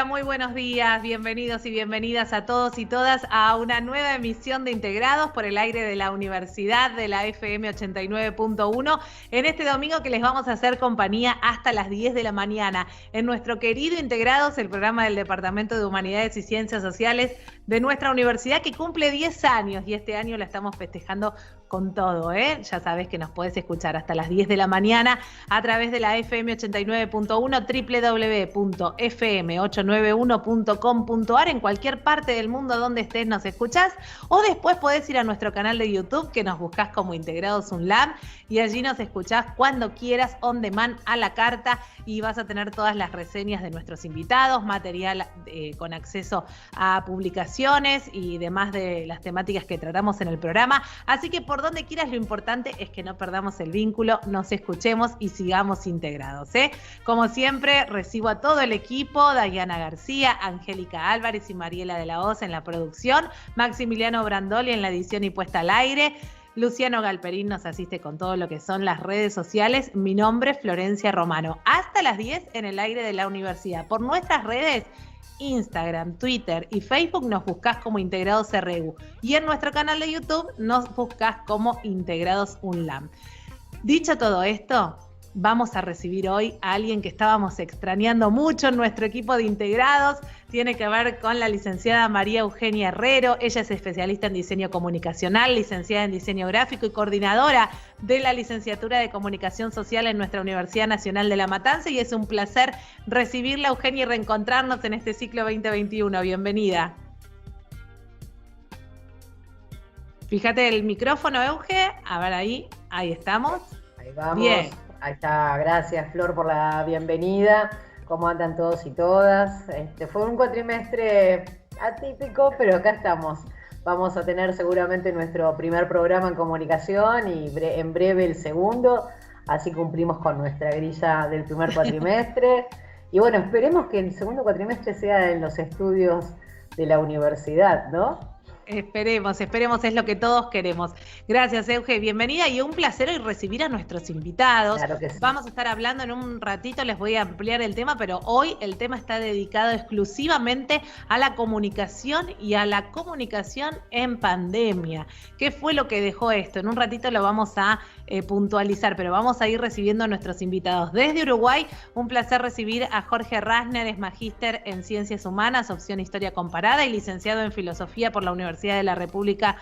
Hola, muy buenos días, bienvenidos y bienvenidas a todos y todas a una nueva emisión de Integrados por el aire de la Universidad de la FM 89.1 en este domingo que les vamos a hacer compañía hasta las 10 de la mañana en nuestro querido Integrados, el programa del Departamento de Humanidades y Ciencias Sociales de nuestra universidad que cumple 10 años y este año la estamos festejando con todo, ¿eh? Ya sabes que nos podés escuchar hasta las 10 de la mañana a través de la FM 89.1, www.fm891.com.ar, en cualquier parte del mundo donde estés nos escuchás, o después podés ir a nuestro canal de YouTube que nos buscás como Integrados UNLAM y allí nos escuchás cuando quieras, on demand, a la carta, y vas a tener todas las reseñas de nuestros invitados, material con acceso a publicaciones y demás de las temáticas que tratamos en el programa. Así que por donde quieras, lo importante es que no perdamos el vínculo, nos escuchemos y sigamos integrados, ¿eh? Como siempre, recibo a todo el equipo: Diana García, Angélica Álvarez y Mariela de la Hoz en la producción, Maximiliano Brandoli en la edición y puesta al aire, Luciano Galperín nos asiste con todo lo que son las redes sociales. Mi nombre es Florencia Romano. Hasta las 10 en el aire de la universidad. Por nuestras redes, Instagram, Twitter y Facebook nos buscás como Integrados RU. Y en nuestro canal de YouTube nos buscás como Integrados UNLAM. Dicho todo esto, vamos a recibir hoy a alguien que estábamos extrañando mucho en nuestro equipo de integrados. Tiene que ver con la licenciada María Eugenia Herrero. Ella es especialista en diseño comunicacional, licenciada en diseño gráfico y coordinadora de la licenciatura de comunicación social en nuestra Universidad Nacional de La Matanza. Y es un placer recibirla, Eugenia, y reencontrarnos en este ciclo 2021. Bienvenida. Fíjate el micrófono, Euge. A ver, ahí estamos. Ahí vamos. Bien. Ahí está, gracias Flor por la bienvenida. ¿Cómo andan todos y todas? Fue un cuatrimestre atípico, pero acá estamos. Vamos a tener seguramente nuestro primer programa en comunicación y en breve el segundo. Así cumplimos con nuestra grilla del primer cuatrimestre. Y bueno, esperemos que el segundo cuatrimestre sea en los estudios de la universidad, ¿no? Esperemos, es lo que todos queremos. Gracias, Euge, bienvenida, y un placer hoy recibir a nuestros invitados. Claro que sí. Vamos a estar hablando en un ratito, les voy a ampliar el tema, pero hoy el tema está dedicado exclusivamente a la comunicación y a la comunicación en pandemia. ¿Qué fue lo que dejó esto? En un ratito lo vamos a puntualizar, pero vamos a ir recibiendo a nuestros invitados. Desde Uruguay, un placer recibir a Jorge Rasner, es magíster en Ciencias Humanas, opción Historia Comparada, y licenciado en Filosofía por la Universidad de la República,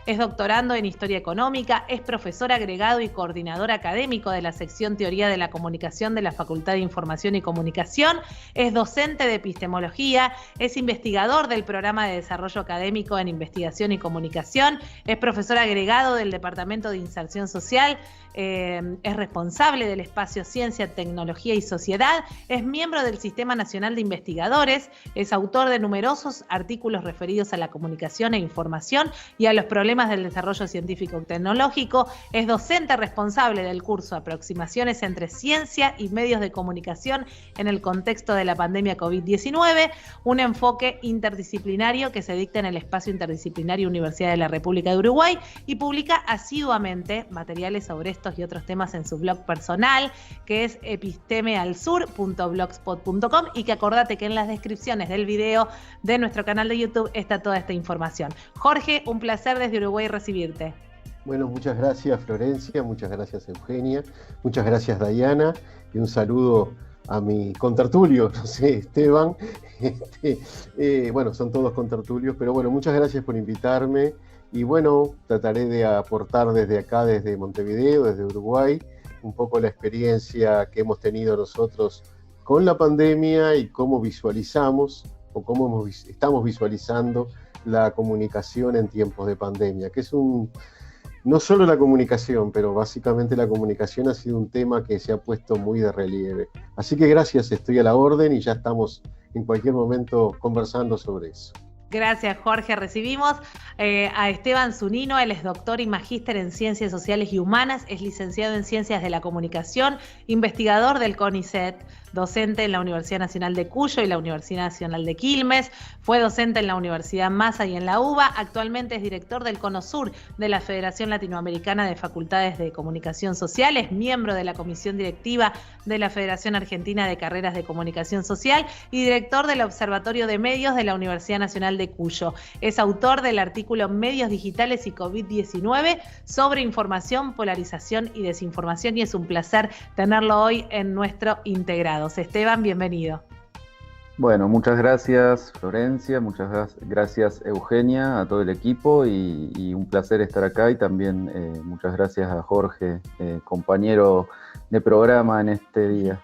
es doctorando en Historia Económica, es profesor agregado y coordinador académico de la sección Teoría de la Comunicación de la Facultad de Información y Comunicación, es docente de epistemología, es investigador del Programa de Desarrollo Académico en Investigación y Comunicación, es profesor agregado del Departamento de Inserción Social, es responsable del espacio Ciencia, Tecnología y Sociedad, es miembro del Sistema Nacional de Investigadores, es autor de numerosos artículos referidos a la comunicación e información y a los problemas del desarrollo científico y tecnológico, es docente responsable del curso Aproximaciones entre Ciencia y Medios de Comunicación en el contexto de la pandemia COVID-19, un enfoque interdisciplinario que se dicta en el espacio interdisciplinario Universidad de la República de Uruguay, y publica asiduamente materiales sobre estos y otros temas en su blog personal, que es epistemealsur.blogspot.com, y que acordate que en las descripciones del video de nuestro canal de YouTube está toda esta información. Jorge, un placer desde Uruguay recibirte. Bueno, muchas gracias Florencia, muchas gracias Eugenia, muchas gracias Diana, y un saludo a mi contertulio, no sé, Esteban. Bueno, son todos contertulios, pero bueno, muchas gracias por invitarme. Y bueno, trataré de aportar desde acá, desde Montevideo, desde Uruguay, un poco la experiencia que hemos tenido nosotros con la pandemia y cómo visualizamos o cómo estamos visualizando la comunicación en tiempos de pandemia, que es no solo la comunicación, pero básicamente la comunicación ha sido un tema que se ha puesto muy de relieve. Así que gracias, estoy a la orden y ya estamos en cualquier momento conversando sobre eso. Gracias, Jorge. Recibimos a Esteban Zunino. Él es doctor y magíster en Ciencias Sociales y Humanas, es licenciado en Ciencias de la Comunicación, investigador del CONICET, docente en la Universidad Nacional de Cuyo y la Universidad Nacional de Quilmes, fue docente en la Universidad Massa y en la UBA, actualmente es director del Cono Sur de la Federación Latinoamericana de Facultades de Comunicación Social, es miembro de la Comisión Directiva de la Federación Argentina de Carreras de Comunicación Social y director del Observatorio de Medios de la Universidad Nacional de Cuyo. Es autor del artículo Medios Digitales y COVID-19 sobre información, polarización y desinformación, y es un placer tenerlo hoy en nuestro Integrados. Esteban, bienvenido. Bueno, muchas gracias Florencia, muchas gracias Eugenia, a todo el equipo y un placer estar acá, y también muchas gracias a Jorge, compañero de programa en este día.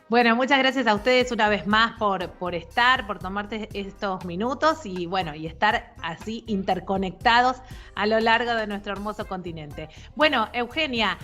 Bueno, muchas gracias a ustedes una vez más por estar, por tomarte estos minutos y bueno, y estar así interconectados a lo largo de nuestro hermoso continente. Bueno, Eugenia,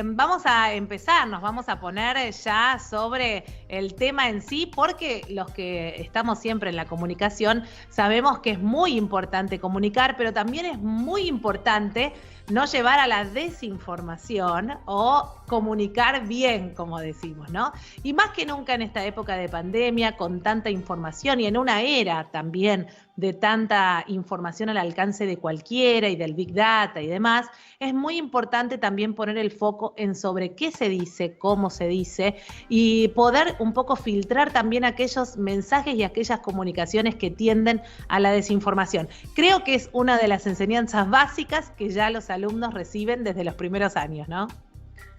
vamos a empezar, nos vamos a poner ya sobre el tema en sí, porque los que estamos siempre en la comunicación sabemos que es muy importante comunicar, pero también es muy importante no llevar a la desinformación o comunicar bien, como decimos, ¿no? Y más que nunca en esta época de pandemia, con tanta información y en una era también de tanta información al alcance de cualquiera y del Big Data y demás, es muy importante también poner el foco en sobre qué se dice, cómo se dice y poder un poco filtrar también aquellos mensajes y aquellas comunicaciones que tienden a la desinformación. Creo que es una de las enseñanzas básicas que ya los alumnos reciben desde los primeros años, ¿no?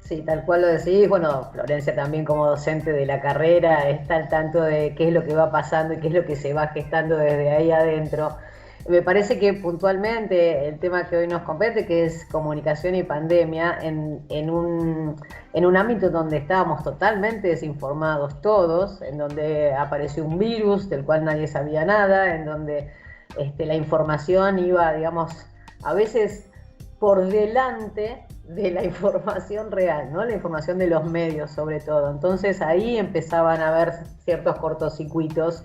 Sí, tal cual lo decís. Bueno, Florencia también como docente de la carrera está al tanto de qué es lo que va pasando y qué es lo que se va gestando desde ahí adentro. Me parece que puntualmente el tema que hoy nos compete, que es comunicación y pandemia, en un ámbito donde estábamos totalmente desinformados todos, en donde apareció un virus del cual nadie sabía nada, en donde la información iba, digamos, a veces por delante de la información real, ¿no? La información de los medios sobre todo. Entonces ahí empezaban a haber ciertos cortocircuitos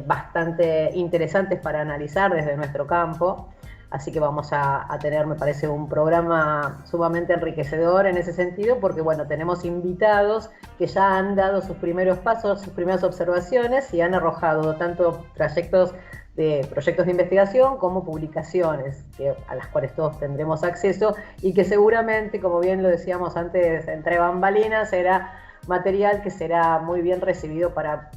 bastante interesantes para analizar desde nuestro campo. Así que vamos a tener, me parece, un programa sumamente enriquecedor en ese sentido, porque bueno, tenemos invitados que ya han dado sus primeros pasos, sus primeras observaciones y han arrojado tanto trayectos de proyectos de investigación como publicaciones a las cuales todos tendremos acceso y que seguramente, como bien lo decíamos antes entre bambalinas, será material que será muy bien recibido para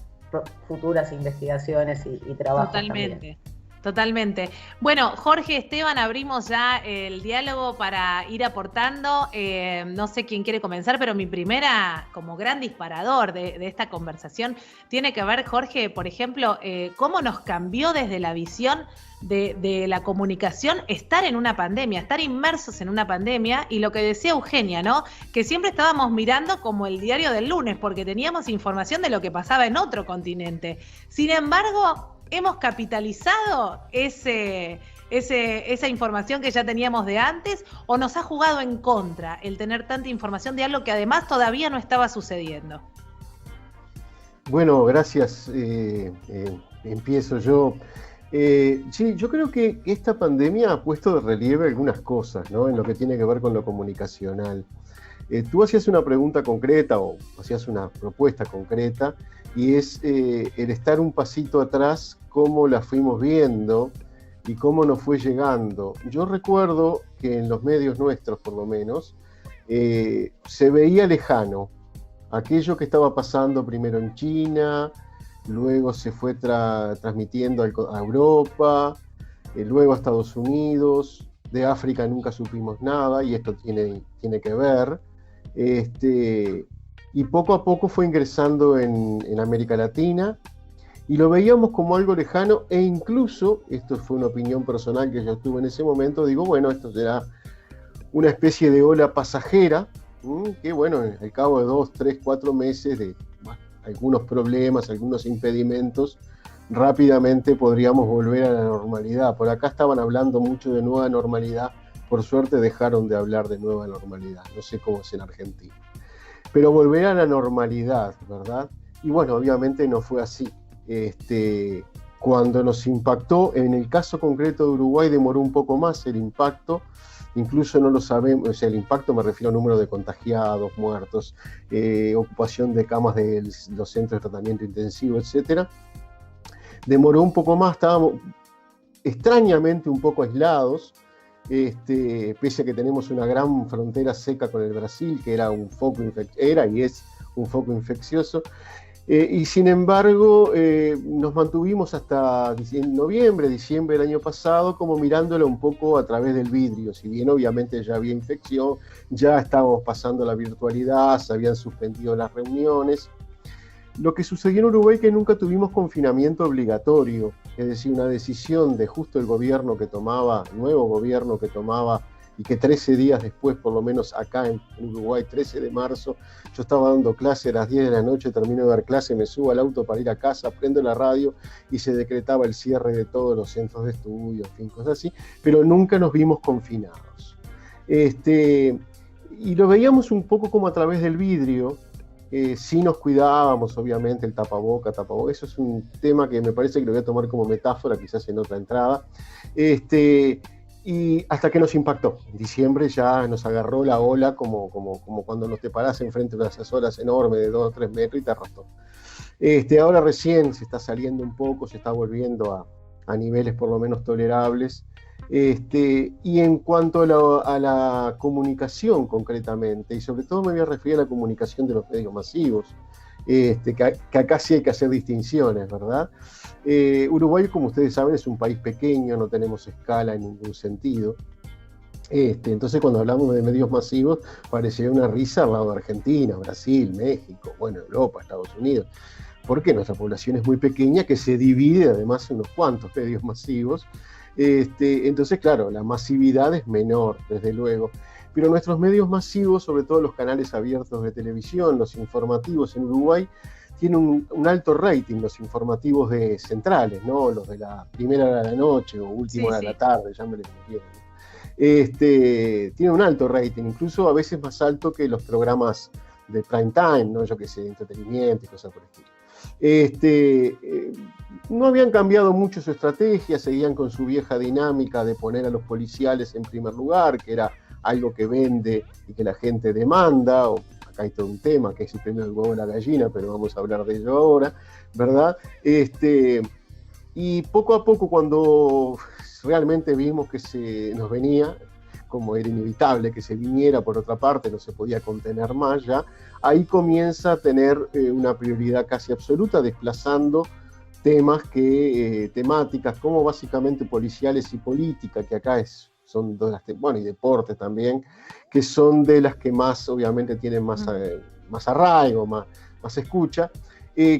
futuras investigaciones y trabajos. Totalmente. También. Totalmente. Bueno, Jorge, Esteban, abrimos ya el diálogo para ir aportando. No sé quién quiere comenzar, pero mi primera, como gran disparador de esta conversación, tiene que ver, Jorge, por ejemplo, cómo nos cambió desde la visión de la comunicación estar en una pandemia, estar inmersos en una pandemia, y lo que decía Eugenia, ¿no? Que siempre estábamos mirando como el diario del lunes, porque teníamos información de lo que pasaba en otro continente. Sin embargo, hemos capitalizado esa información que ya teníamos de antes, o nos ha jugado en contra el tener tanta información de algo que además todavía no estaba sucediendo. Bueno, gracias. Empiezo yo. Sí, yo creo que esta pandemia ha puesto de relieve algunas cosas, ¿no? En lo que tiene que ver con lo comunicacional. Tú hacías una pregunta concreta o hacías una propuesta concreta, y es el estar un pasito atrás, cómo la fuimos viendo y cómo nos fue llegando. Yo recuerdo que en los medios nuestros, por lo menos, se veía lejano aquello que estaba pasando primero en China, luego se fue transmitiendo a Europa, luego a Estados Unidos. De África nunca supimos nada, y esto tiene que ver. Y poco a poco fue ingresando en América Latina, y lo veíamos como algo lejano, e incluso, esto fue una opinión personal que yo tuve en ese momento, digo, bueno, esto será una especie de ola pasajera, que bueno, al cabo de 2, 3, 4 meses de algunos problemas, algunos impedimentos, rápidamente podríamos volver a la normalidad. Por acá estaban hablando mucho de nueva normalidad, por suerte dejaron de hablar de nueva normalidad, no sé cómo es en Argentina. Pero volver a la normalidad, ¿verdad? Y bueno, obviamente no fue así. cuando nos impactó, en el caso concreto de Uruguay demoró un poco más el impacto, incluso no lo sabemos, o sea, el impacto me refiero al número de contagiados, muertos, ocupación de camas de los centros de tratamiento intensivo, etcétera. Demoró un poco más, estábamos extrañamente un poco aislados, pese a que tenemos una gran frontera seca con el Brasil, que era y es un foco infeccioso. Y sin embargo, nos mantuvimos hasta noviembre, diciembre del año pasado, como mirándolo un poco a través del vidrio. Si bien obviamente ya había infección, ya estábamos pasando la virtualidad, se habían suspendido las reuniones. Lo que sucedió en Uruguay es que nunca tuvimos confinamiento obligatorio, es decir, una decisión de justo el gobierno que tomaba, nuevo gobierno que tomaba, y que 13 días después, por lo menos acá en Uruguay, 13 de marzo, yo estaba dando clase a las 10 de la noche, termino de dar clase, me subo al auto para ir a casa, prendo la radio y se decretaba el cierre de todos los centros de estudio, en fin, cosas así, pero nunca nos vimos confinados. Y lo veíamos un poco como a través del vidrio. Sí nos cuidábamos, obviamente, el tapaboca, eso es un tema que me parece que lo voy a tomar como metáfora, quizás en otra entrada, y hasta que nos impactó. En diciembre ya nos agarró la ola como cuando nos te parás enfrente de esas olas enormes de 2 o 3 metros y te arrastró. Ahora recién se está saliendo un poco, se está volviendo a niveles por lo menos tolerables. Y en cuanto a la comunicación concretamente, y sobre todo me voy a referir a la comunicación de los medios masivos, que acá sí hay que hacer distinciones, ¿verdad? Uruguay, como ustedes saben, es un país pequeño, no tenemos escala en ningún sentido. Entonces, cuando hablamos de medios masivos, parecería una risa al lado de Argentina, Brasil, México, bueno, Europa, Estados Unidos. Porque nuestra población es muy pequeña, que se divide además en unos cuantos medios masivos. Entonces, claro, la masividad es menor, desde luego. Pero nuestros medios masivos, sobre todo los canales abiertos de televisión, los informativos en Uruguay, tienen un alto rating, los informativos centrales, ¿no? Los de la primera hora de la noche o última hora de la tarde, llámenle como quieran. Tienen un alto rating, incluso a veces más alto que los programas de prime time, ¿no? Yo qué sé, de entretenimiento y cosas por el estilo. No habían cambiado mucho su estrategia, seguían con su vieja dinámica de poner a los policiales en primer lugar, que era algo que vende y que la gente demanda. Acá hay todo un tema, que es el premio del huevo a la gallina, pero vamos a hablar de ello ahora, ¿verdad? Y poco a poco, cuando realmente vimos que se nos venía, como era inevitable que se viniera, por otra parte no se podía contener más ya, ahí comienza a tener una prioridad casi absoluta, desplazando temáticas como básicamente policiales y política, que acá son de las, bueno, y deporte también, que son de las que más, obviamente, tienen más arraigo, más escucha,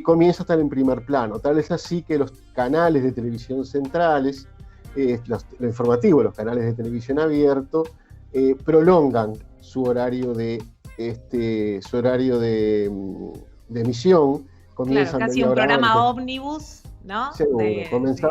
comienza a estar en primer plano. Tal es así que los canales de televisión centrales, lo informativo, los canales de televisión abierto, prolongan su horario de emisión. Claro, casi un programa ómnibus, ¿no? Seguro.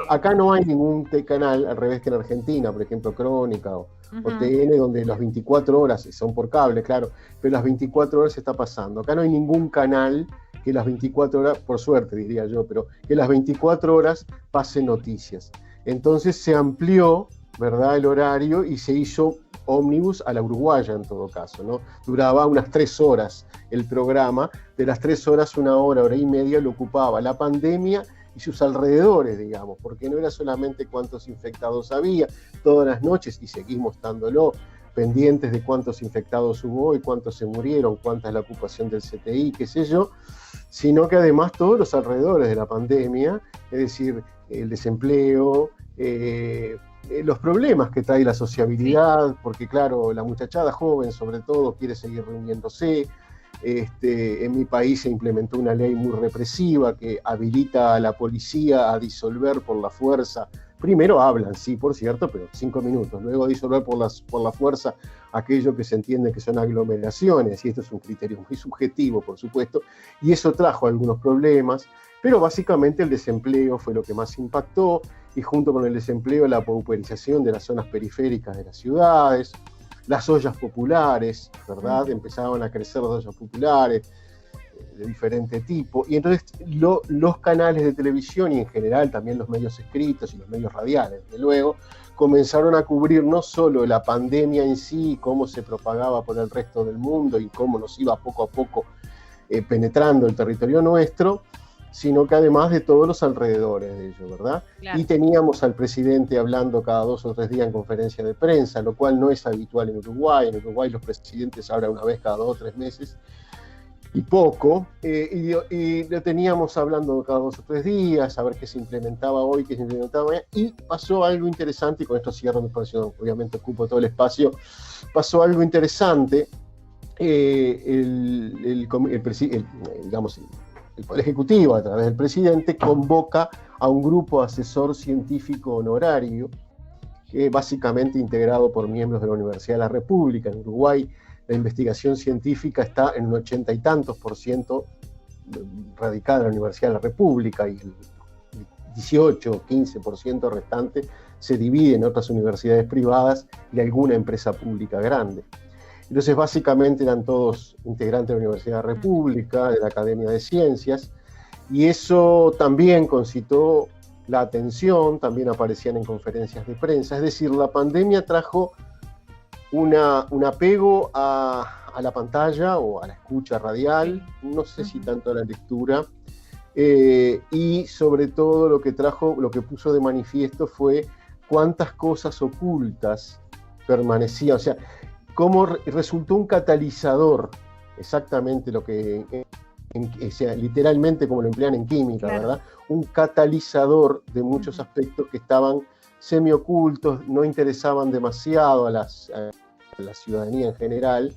Acá no hay ningún canal, al revés que en Argentina, por ejemplo, Crónica o TN, donde las 24 horas, son por cable, claro, pero las 24 horas se está pasando. Acá no hay ningún canal que las 24 horas, por suerte diría yo, pero que las 24 horas pase noticias. Entonces se amplió, ¿verdad?, el horario y se hizo ómnibus a la uruguaya en todo caso, ¿no? Duraba unas 3 horas el programa, de las 3 horas, 1 hora, hora y media lo ocupaba la pandemia y sus alrededores, digamos, porque no era solamente cuántos infectados había todas las noches, y seguimos estándolo, pendientes de cuántos infectados hubo y cuántos se murieron, cuánta es la ocupación del CTI, qué sé yo, sino que además todos los alrededores de la pandemia, es decir, el desempleo, los problemas que trae la sociabilidad, porque claro, la muchachada joven sobre todo quiere seguir reuniéndose. En mi país se implementó una ley muy represiva que habilita a la policía a disolver por la fuerza. Primero hablan, sí, por cierto, pero 5 minutos. Luego disolver por la fuerza aquello que se entiende que son aglomeraciones, y esto es un criterio muy subjetivo, por supuesto, y eso trajo algunos problemas, pero básicamente el desempleo fue lo que más impactó, y junto con el desempleo la pauperización de las zonas periféricas de las ciudades, las ollas populares, ¿verdad? Empezaban a crecer las ollas populares. de diferente tipo, y entonces los canales de televisión y en general también los medios escritos y los medios radiales, desde luego, comenzaron a cubrir no solo la pandemia en sí, cómo se propagaba por el resto del mundo y cómo nos iba poco a poco penetrando el territorio nuestro, sino que además de todos los alrededores de ello, ¿verdad? Claro. Y teníamos al presidente hablando cada 2 o 3 días en conferencia de prensa, lo cual no es habitual en Uruguay. En Uruguay los presidentes hablan una vez cada 2 o 3 meses y poco, y lo teníamos hablando cada 2 o 3 días, a ver qué se implementaba hoy, qué se implementaba mañana, y pasó algo interesante, y con esto cierro mi espacio, obviamente ocupo todo el espacio, pasó algo interesante, el Poder Ejecutivo, a través del presidente, convoca a un grupo asesor científico honorario, que básicamente integrado por miembros de la Universidad de la República. En Uruguay, la investigación científica está en un 80 y tantos % radicada en la Universidad de la República, y el 18 o 15% restante se divide en otras universidades privadas y alguna empresa pública grande. Entonces, básicamente eran todos integrantes de la Universidad de la República, de la Academia de Ciencias, y eso también concitó la atención, también aparecían en conferencias de prensa. Es decir, la pandemia trajo un apego a la pantalla o a la escucha radial, no sé si tanto a la lectura, y sobre todo lo que puso de manifiesto fue cuántas cosas ocultas permanecían, o sea, cómo resultó un catalizador, exactamente lo que, o sea, literalmente como lo emplean en química, claro, ¿verdad? Un catalizador de muchos aspectos que estaban semiocultos, no interesaban demasiado a la ciudadanía en general.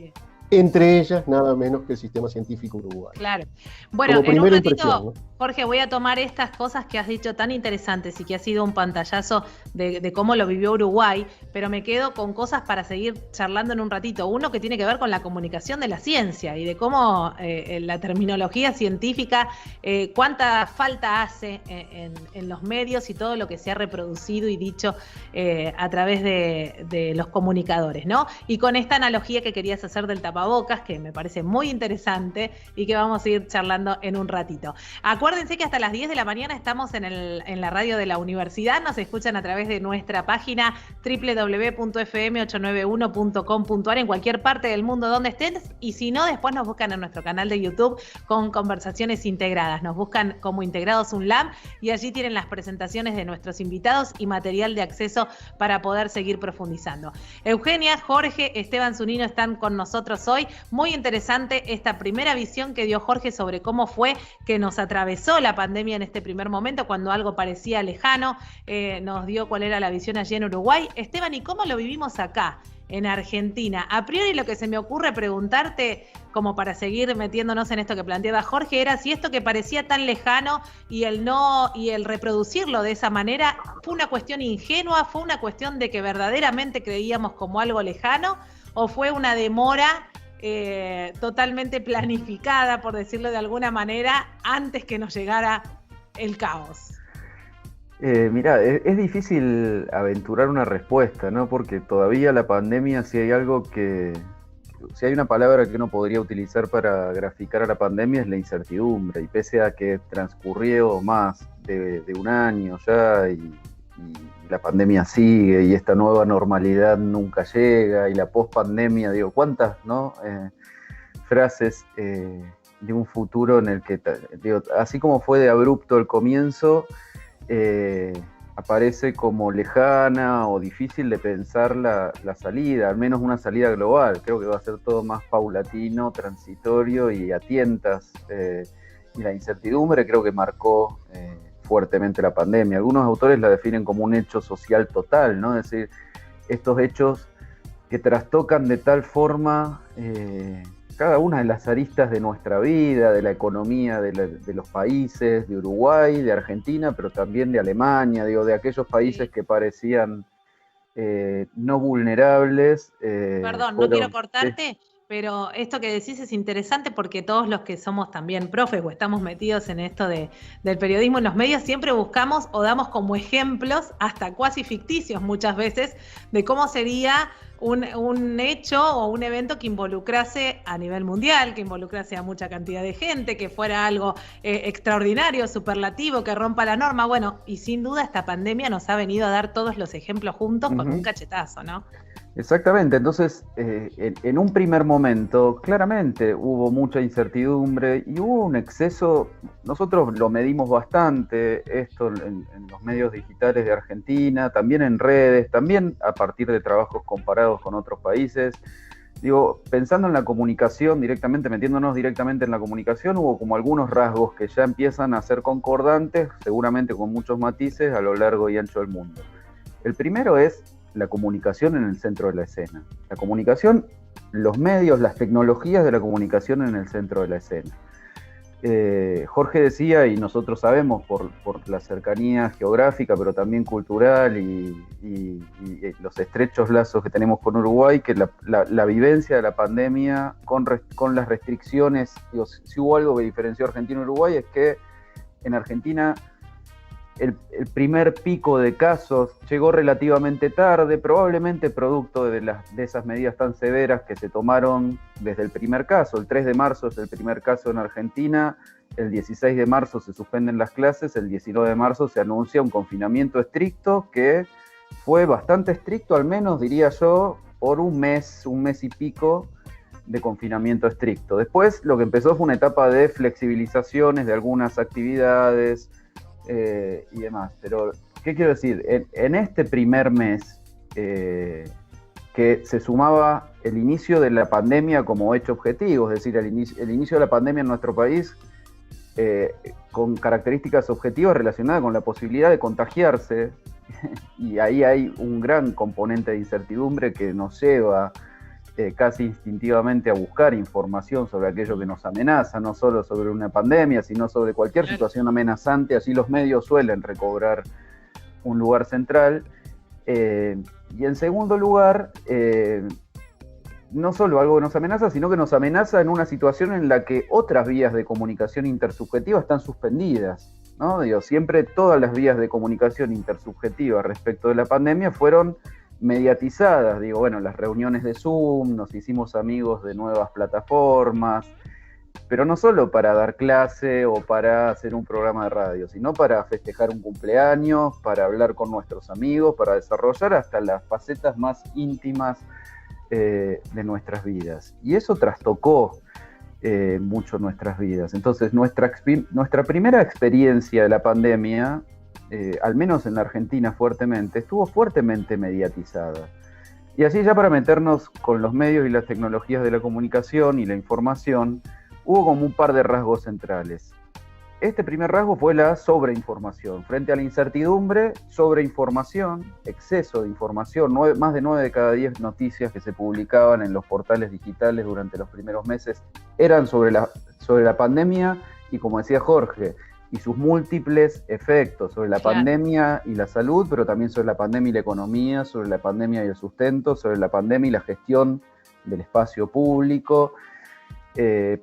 Entre ellas, nada menos que el sistema científico uruguayo. Claro. Bueno, en un ratito, ¿no? Jorge, voy a tomar estas cosas que has dicho tan interesantes y que ha sido un pantallazo de cómo lo vivió Uruguay, pero me quedo con cosas para seguir charlando en un ratito. Uno que tiene que ver con la comunicación de la ciencia y de cómo la terminología científica, cuánta falta hace en los medios y todo lo que se ha reproducido y dicho a través de los comunicadores, ¿no? Y con esta analogía que querías hacer del tapabocas, que me parece muy interesante y que vamos a ir charlando en un ratito. Acuérdense que hasta las 10 de la mañana estamos en la radio de la universidad, nos escuchan a través de nuestra página www.fm891.com.ar en cualquier parte del mundo donde estén, y si no, después nos buscan en nuestro canal de YouTube con conversaciones integradas, nos buscan como Integrados UNLAM y allí tienen las presentaciones de nuestros invitados y material de acceso para poder seguir profundizando. Eugenia, Jorge, Esteban Zunino están con nosotros hoy. Muy interesante esta primera visión que dio Jorge sobre cómo fue que nos atravesó la pandemia en este primer momento, cuando algo parecía lejano, nos dio cuál era la visión allí en Uruguay. Esteban, ¿y cómo lo vivimos acá, en Argentina? A priori lo que se me ocurre preguntarte, como para seguir metiéndonos en esto que planteaba Jorge, era si esto que parecía tan lejano y el reproducirlo de esa manera fue una cuestión ingenua, fue una cuestión de que verdaderamente creíamos como algo lejano, o fue una demora totalmente planificada, por decirlo de alguna manera, antes que nos llegara el caos. Mirá, es difícil aventurar una respuesta, ¿no? Porque todavía la pandemia, si hay una palabra que uno podría utilizar para graficar a la pandemia, es la incertidumbre. Y pese a que transcurrió más de un año ya y la pandemia sigue y esta nueva normalidad nunca llega, y la pospandemia, digo, ¿cuántas, no? Frases de un futuro en el que, digo, así como fue de abrupto el comienzo, aparece como lejana o difícil de pensar la salida, al menos una salida global. Creo que va a ser todo más paulatino, transitorio y a tientas, y la incertidumbre creo que marcó fuertemente la pandemia. Algunos autores la definen como un hecho social total, ¿no? Es decir, estos hechos que trastocan de tal forma cada una de las aristas de nuestra vida, de la economía de los países, de Uruguay, de Argentina, pero también de Alemania, digo, de aquellos países que parecían no vulnerables. Perdón, no quiero cortarte, pero esto que decís es interesante porque todos los que somos también profes o estamos metidos en esto del periodismo en los medios, siempre buscamos o damos como ejemplos, hasta cuasi ficticios muchas veces, de cómo sería un hecho o un evento que involucrase a nivel mundial, que involucrase a mucha cantidad de gente, que fuera algo extraordinario, superlativo, que rompa la norma. Bueno, y sin duda esta pandemia nos ha venido a dar todos los ejemplos juntos con un cachetazo, ¿no? Exactamente, entonces en un primer momento claramente hubo mucha incertidumbre y hubo un exceso, nosotros lo medimos bastante, esto en los medios digitales de Argentina, también en redes, también a partir de trabajos comparados con otros países. Digo, pensando en la comunicación directamente, metiéndonos directamente en la comunicación, hubo como algunos rasgos que ya empiezan a ser concordantes, seguramente con muchos matices a lo largo y ancho del mundo. El primero es la comunicación en el centro de la escena. La comunicación, los medios, las tecnologías de la comunicación en el centro de la escena. Jorge decía, y nosotros sabemos por la cercanía geográfica, pero también cultural y los estrechos lazos que tenemos con Uruguay, que la vivencia de la pandemia con las restricciones, digo, si hubo algo que diferenció a Argentina y Uruguay es que en Argentina el primer pico de casos llegó relativamente tarde, probablemente producto de esas medidas tan severas que se tomaron desde el primer caso. El 3 de marzo es el primer caso en Argentina, el 16 de marzo se suspenden las clases, el 19 de marzo se anuncia un confinamiento estricto que fue bastante estricto, al menos diría yo, por un mes y pico de confinamiento estricto. Después lo que empezó fue una etapa de flexibilizaciones de algunas actividades, y demás, pero ¿qué quiero decir? En este primer mes que se sumaba el inicio de la pandemia como hecho objetivo, es decir, el inicio de la pandemia en nuestro país con características objetivas relacionadas con la posibilidad de contagiarse, y ahí hay un gran componente de incertidumbre que nos lleva casi instintivamente a buscar información sobre aquello que nos amenaza, no solo sobre una pandemia, sino sobre cualquier situación amenazante. Así los medios suelen recobrar un lugar central. Y en segundo lugar, no solo algo que nos amenaza, sino que nos amenaza en una situación en la que otras vías de comunicación intersubjetiva están suspendidas, ¿no? Digo, siempre todas las vías de comunicación intersubjetiva respecto de la pandemia fueron mediatizadas. Digo, bueno, las reuniones de Zoom, nos hicimos amigos de nuevas plataformas, pero no solo para dar clase o para hacer un programa de radio, sino para festejar un cumpleaños, para hablar con nuestros amigos, para desarrollar hasta las facetas más íntimas de nuestras vidas. Y eso trastocó mucho nuestras vidas. Entonces, nuestra primera experiencia de la pandemia, al menos en la Argentina fuertemente, estuvo fuertemente mediatizada. Y así, ya para meternos con los medios y las tecnologías de la comunicación y la información, hubo como un par de rasgos centrales. Este primer rasgo fue la sobreinformación. Frente a la incertidumbre, sobreinformación, exceso de información. Más de 9 de cada 10 noticias que se publicaban en los portales digitales durante los primeros meses eran sobre la pandemia y, como decía Jorge, y sus múltiples efectos sobre la pandemia y la salud, pero también sobre la pandemia y la economía, sobre la pandemia y el sustento, sobre la pandemia y la gestión del espacio público.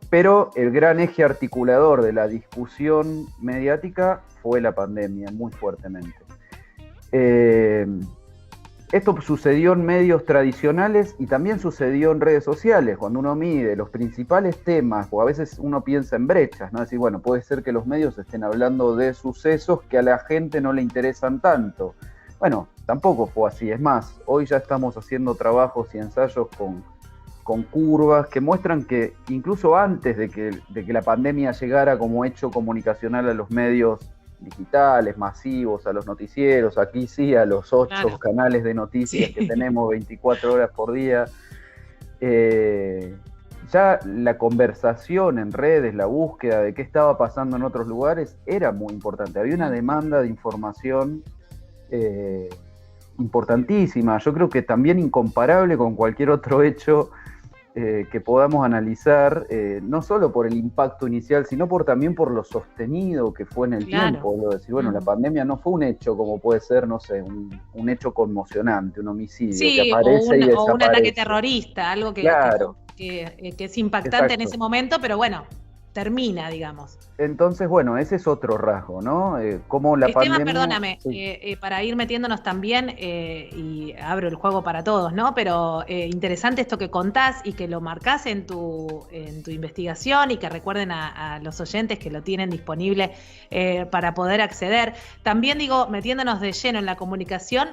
Pero el gran eje articulador de la discusión mediática fue la pandemia, muy fuertemente. Esto sucedió en medios tradicionales y también sucedió en redes sociales. Cuando uno mide los principales temas, o a veces uno piensa en brechas, ¿no? Es decir, bueno, puede ser que los medios estén hablando de sucesos que a la gente no le interesan tanto. Bueno, tampoco fue así. Es más, hoy ya estamos haciendo trabajos y ensayos con curvas que muestran que incluso antes de que la pandemia llegara como hecho comunicacional a los medios digitales, masivos, a los noticieros, aquí sí, a los 8 canales de noticias que tenemos 24 horas por día, ya la conversación en redes, la búsqueda de qué estaba pasando en otros lugares era muy importante. Había una demanda de información importantísima, yo creo que también incomparable con cualquier otro hecho que podamos analizar, no solo por el impacto inicial, sino también por lo sostenido que fue en el tiempo. Lo de decir, bueno, la pandemia no fue un hecho como puede ser, no sé, un hecho conmocionante, un homicidio que aparece y desaparece. O un ataque terrorista, algo que es impactante en ese momento, pero bueno, termina, digamos. Entonces, bueno, ese es otro rasgo, ¿no? Cómo la Esteban, pandemia... perdóname, Sí. para ir metiéndonos también, y abro el juego para todos, ¿no? Pero interesante esto que contás y que lo marcás en tu investigación, y que recuerden a los oyentes que lo tienen disponible para poder acceder. También digo, metiéndonos de lleno en la comunicación,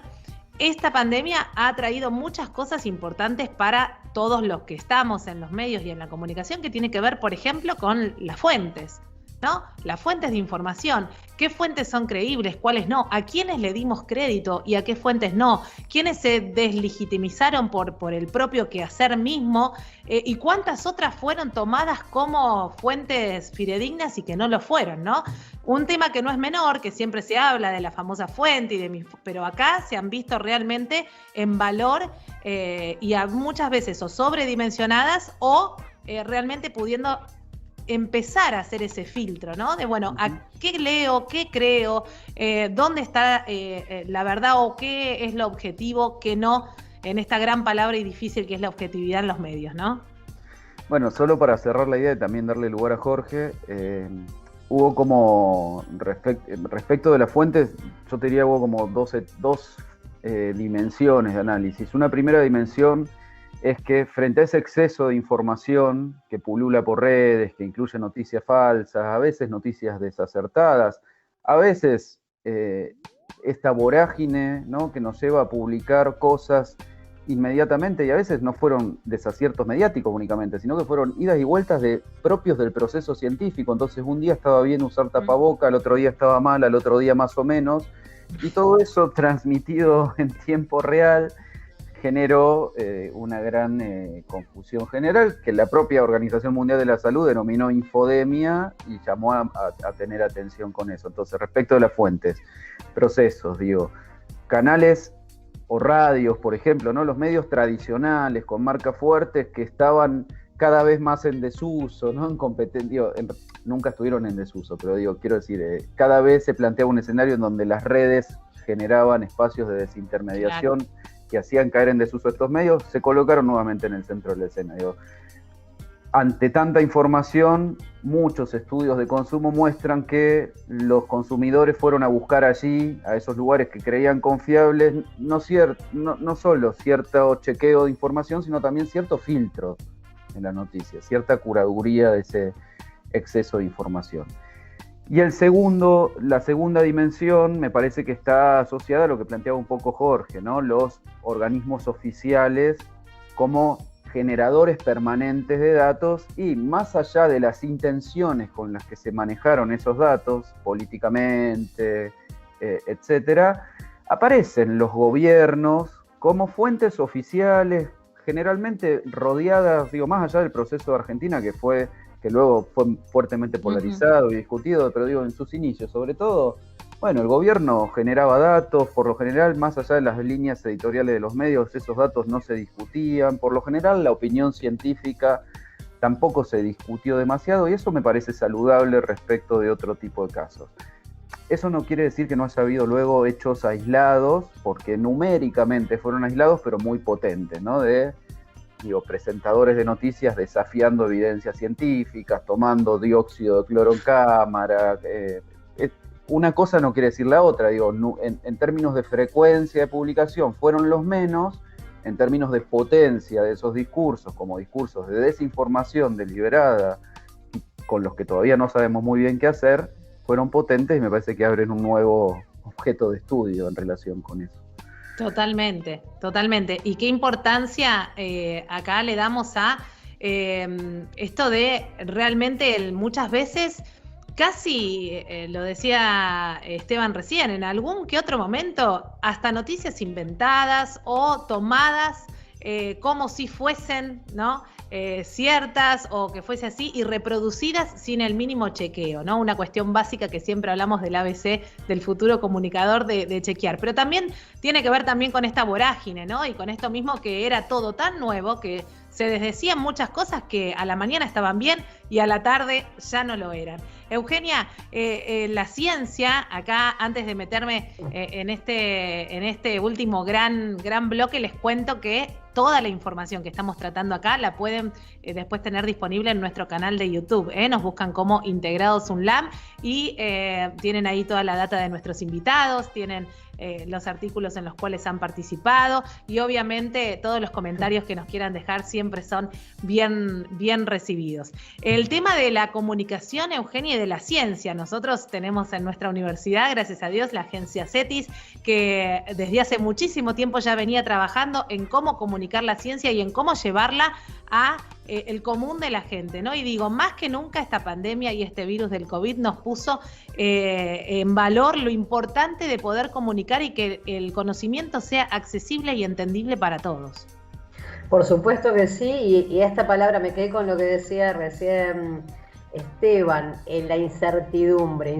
esta pandemia ha traído muchas cosas importantes para todos los que estamos en los medios y en la comunicación, que tiene que ver, por ejemplo, con las fuentes, ¿no? Las fuentes de información. ¿Qué fuentes son creíbles? ¿Cuáles no? ¿A quiénes le dimos crédito y a qué fuentes no? ¿Quiénes se deslegitimizaron por el propio quehacer mismo? ¿Y cuántas otras fueron tomadas como fuentes fidedignas y que no lo fueron, ¿no? Un tema que no es menor, que siempre se habla de la famosa fuente, pero acá se han visto realmente en valor y muchas veces o sobredimensionadas o realmente pudiendo empezar a hacer ese filtro, ¿no? De bueno, ¿a qué leo, qué creo, dónde está la verdad o qué es lo objetivo, qué no, en esta gran palabra y difícil que es la objetividad en los medios, ¿no? Bueno, solo para cerrar la idea y también darle lugar a Jorge, hubo como, respecto de las fuentes, yo te diría hubo como dos dimensiones de análisis. Una primera dimensión es que frente a ese exceso de información que pulula por redes, que incluye noticias falsas, a veces noticias desacertadas, a veces esta vorágine, ¿no?, que nos lleva a publicar cosas inmediatamente, y a veces no fueron desaciertos mediáticos únicamente, sino que fueron idas y vueltas propios del proceso científico. Entonces un día estaba bien usar tapaboca, al otro día estaba mal, al otro día más o menos, y todo eso transmitido en tiempo real generó una gran confusión general, que la propia Organización Mundial de la Salud denominó infodemia y llamó a tener atención con eso. Entonces, respecto de las fuentes, procesos, digo, canales o radios, por ejemplo, ¿no?, los medios tradicionales con marcas fuertes que estaban cada vez más en desuso, ¿no?, nunca estuvieron en desuso, pero quiero decir, cada vez se planteaba un escenario en donde las redes generaban espacios de desintermediación, claro, que hacían caer en desuso estos medios, se colocaron nuevamente en el centro de la escena. Ante tanta información, muchos estudios de consumo muestran que los consumidores fueron a buscar allí, a esos lugares que creían confiables, no solo cierto chequeo de información, sino también cierto filtro en la noticia, cierta curaduría de ese exceso de información. Y la segunda dimensión me parece que está asociada a lo que planteaba un poco Jorge, ¿no?, los organismos oficiales como generadores permanentes de datos, y más allá de las intenciones con las que se manejaron esos datos políticamente, etcétera, aparecen los gobiernos como fuentes oficiales, generalmente rodeadas, más allá del proceso de Argentina, que luego fue fuertemente polarizado y discutido, pero en sus inicios, sobre todo, el gobierno generaba datos, por lo general, más allá de las líneas editoriales de los medios, esos datos no se discutían, por lo general la opinión científica tampoco se discutió demasiado, y eso me parece saludable respecto de otro tipo de casos. Eso no quiere decir que no haya habido luego hechos aislados, porque numéricamente fueron aislados, pero muy potentes, ¿no?, presentadores de noticias desafiando evidencias científicas, tomando dióxido de cloro en cámara. Una cosa no quiere decir la otra. En términos de frecuencia de publicación fueron los menos, en términos de potencia de esos discursos, como discursos de desinformación deliberada, con los que todavía no sabemos muy bien qué hacer, fueron potentes, y me parece que abren un nuevo objeto de estudio en relación con eso. Totalmente, totalmente. Y qué importancia acá le damos a esto de realmente muchas veces, casi lo decía Esteban recién, en algún que otro momento, hasta noticias inventadas o tomadas como si fuesen, ¿no?, ciertas, o que fuese así, y reproducidas sin el mínimo chequeo, ¿no? Una cuestión básica que siempre hablamos del ABC, del futuro comunicador, de chequear. Pero también tiene que ver también con esta vorágine, ¿no? Y con esto mismo, que era todo tan nuevo que se desdecían muchas cosas que a la mañana estaban bien y a la tarde ya no lo eran. Eugenia, la ciencia, acá antes de meterme en este último gran bloque, les cuento que toda la información que estamos tratando acá la pueden después tener disponible en nuestro canal de YouTube. Nos buscan como Integrados UNLAM y tienen ahí toda la data de nuestros invitados, tienen los artículos en los cuales han participado y obviamente todos los comentarios que nos quieran dejar siempre son bien recibidos. El tema de la comunicación, Eugenia, y de la ciencia. Nosotros tenemos en nuestra universidad, gracias a Dios, la agencia CETIS, que desde hace muchísimo tiempo ya venía trabajando en cómo comunicar la ciencia y en cómo llevarla a el común de la gente, ¿no? Y digo, más que nunca esta pandemia y este virus del COVID nos puso en valor lo importante de poder comunicar y que el conocimiento sea accesible y entendible para todos. Por supuesto que sí, y esta palabra me quedé con lo que decía recién Esteban, en la incertidumbre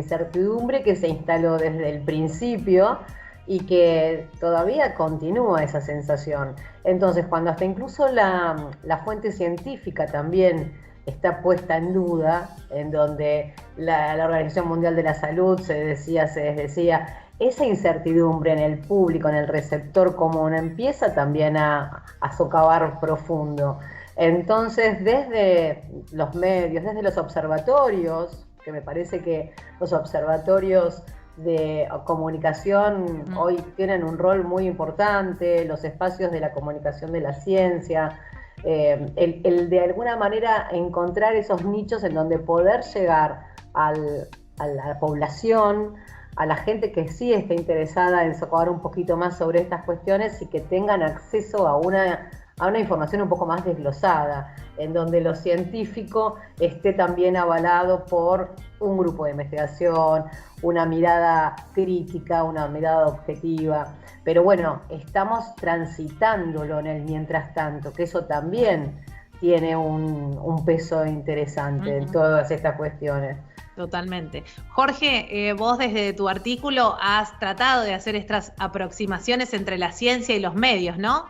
que se instaló desde el principio y que todavía continúa esa sensación. Entonces, cuando hasta incluso la fuente científica también está puesta en duda, en donde la Organización Mundial de la Salud se decía, esa incertidumbre en el público, en el receptor común, empieza también a socavar profundo. Entonces, desde los medios, desde los observatorios, que me parece que los observatorios de comunicación hoy tienen un rol muy importante, los espacios de la comunicación de la ciencia, el de alguna manera encontrar esos nichos en donde poder llegar a la población, a la gente que sí esté interesada en socavar un poquito más sobre estas cuestiones y que tengan acceso a una información un poco más desglosada, en donde lo científico esté también avalado por un grupo de investigación, una mirada crítica, una mirada objetiva. Pero bueno, estamos transitándolo en el mientras tanto, que eso también tiene un peso interesante en todas estas cuestiones. Totalmente. Jorge, vos desde tu artículo has tratado de hacer estas aproximaciones entre la ciencia y los medios, ¿no?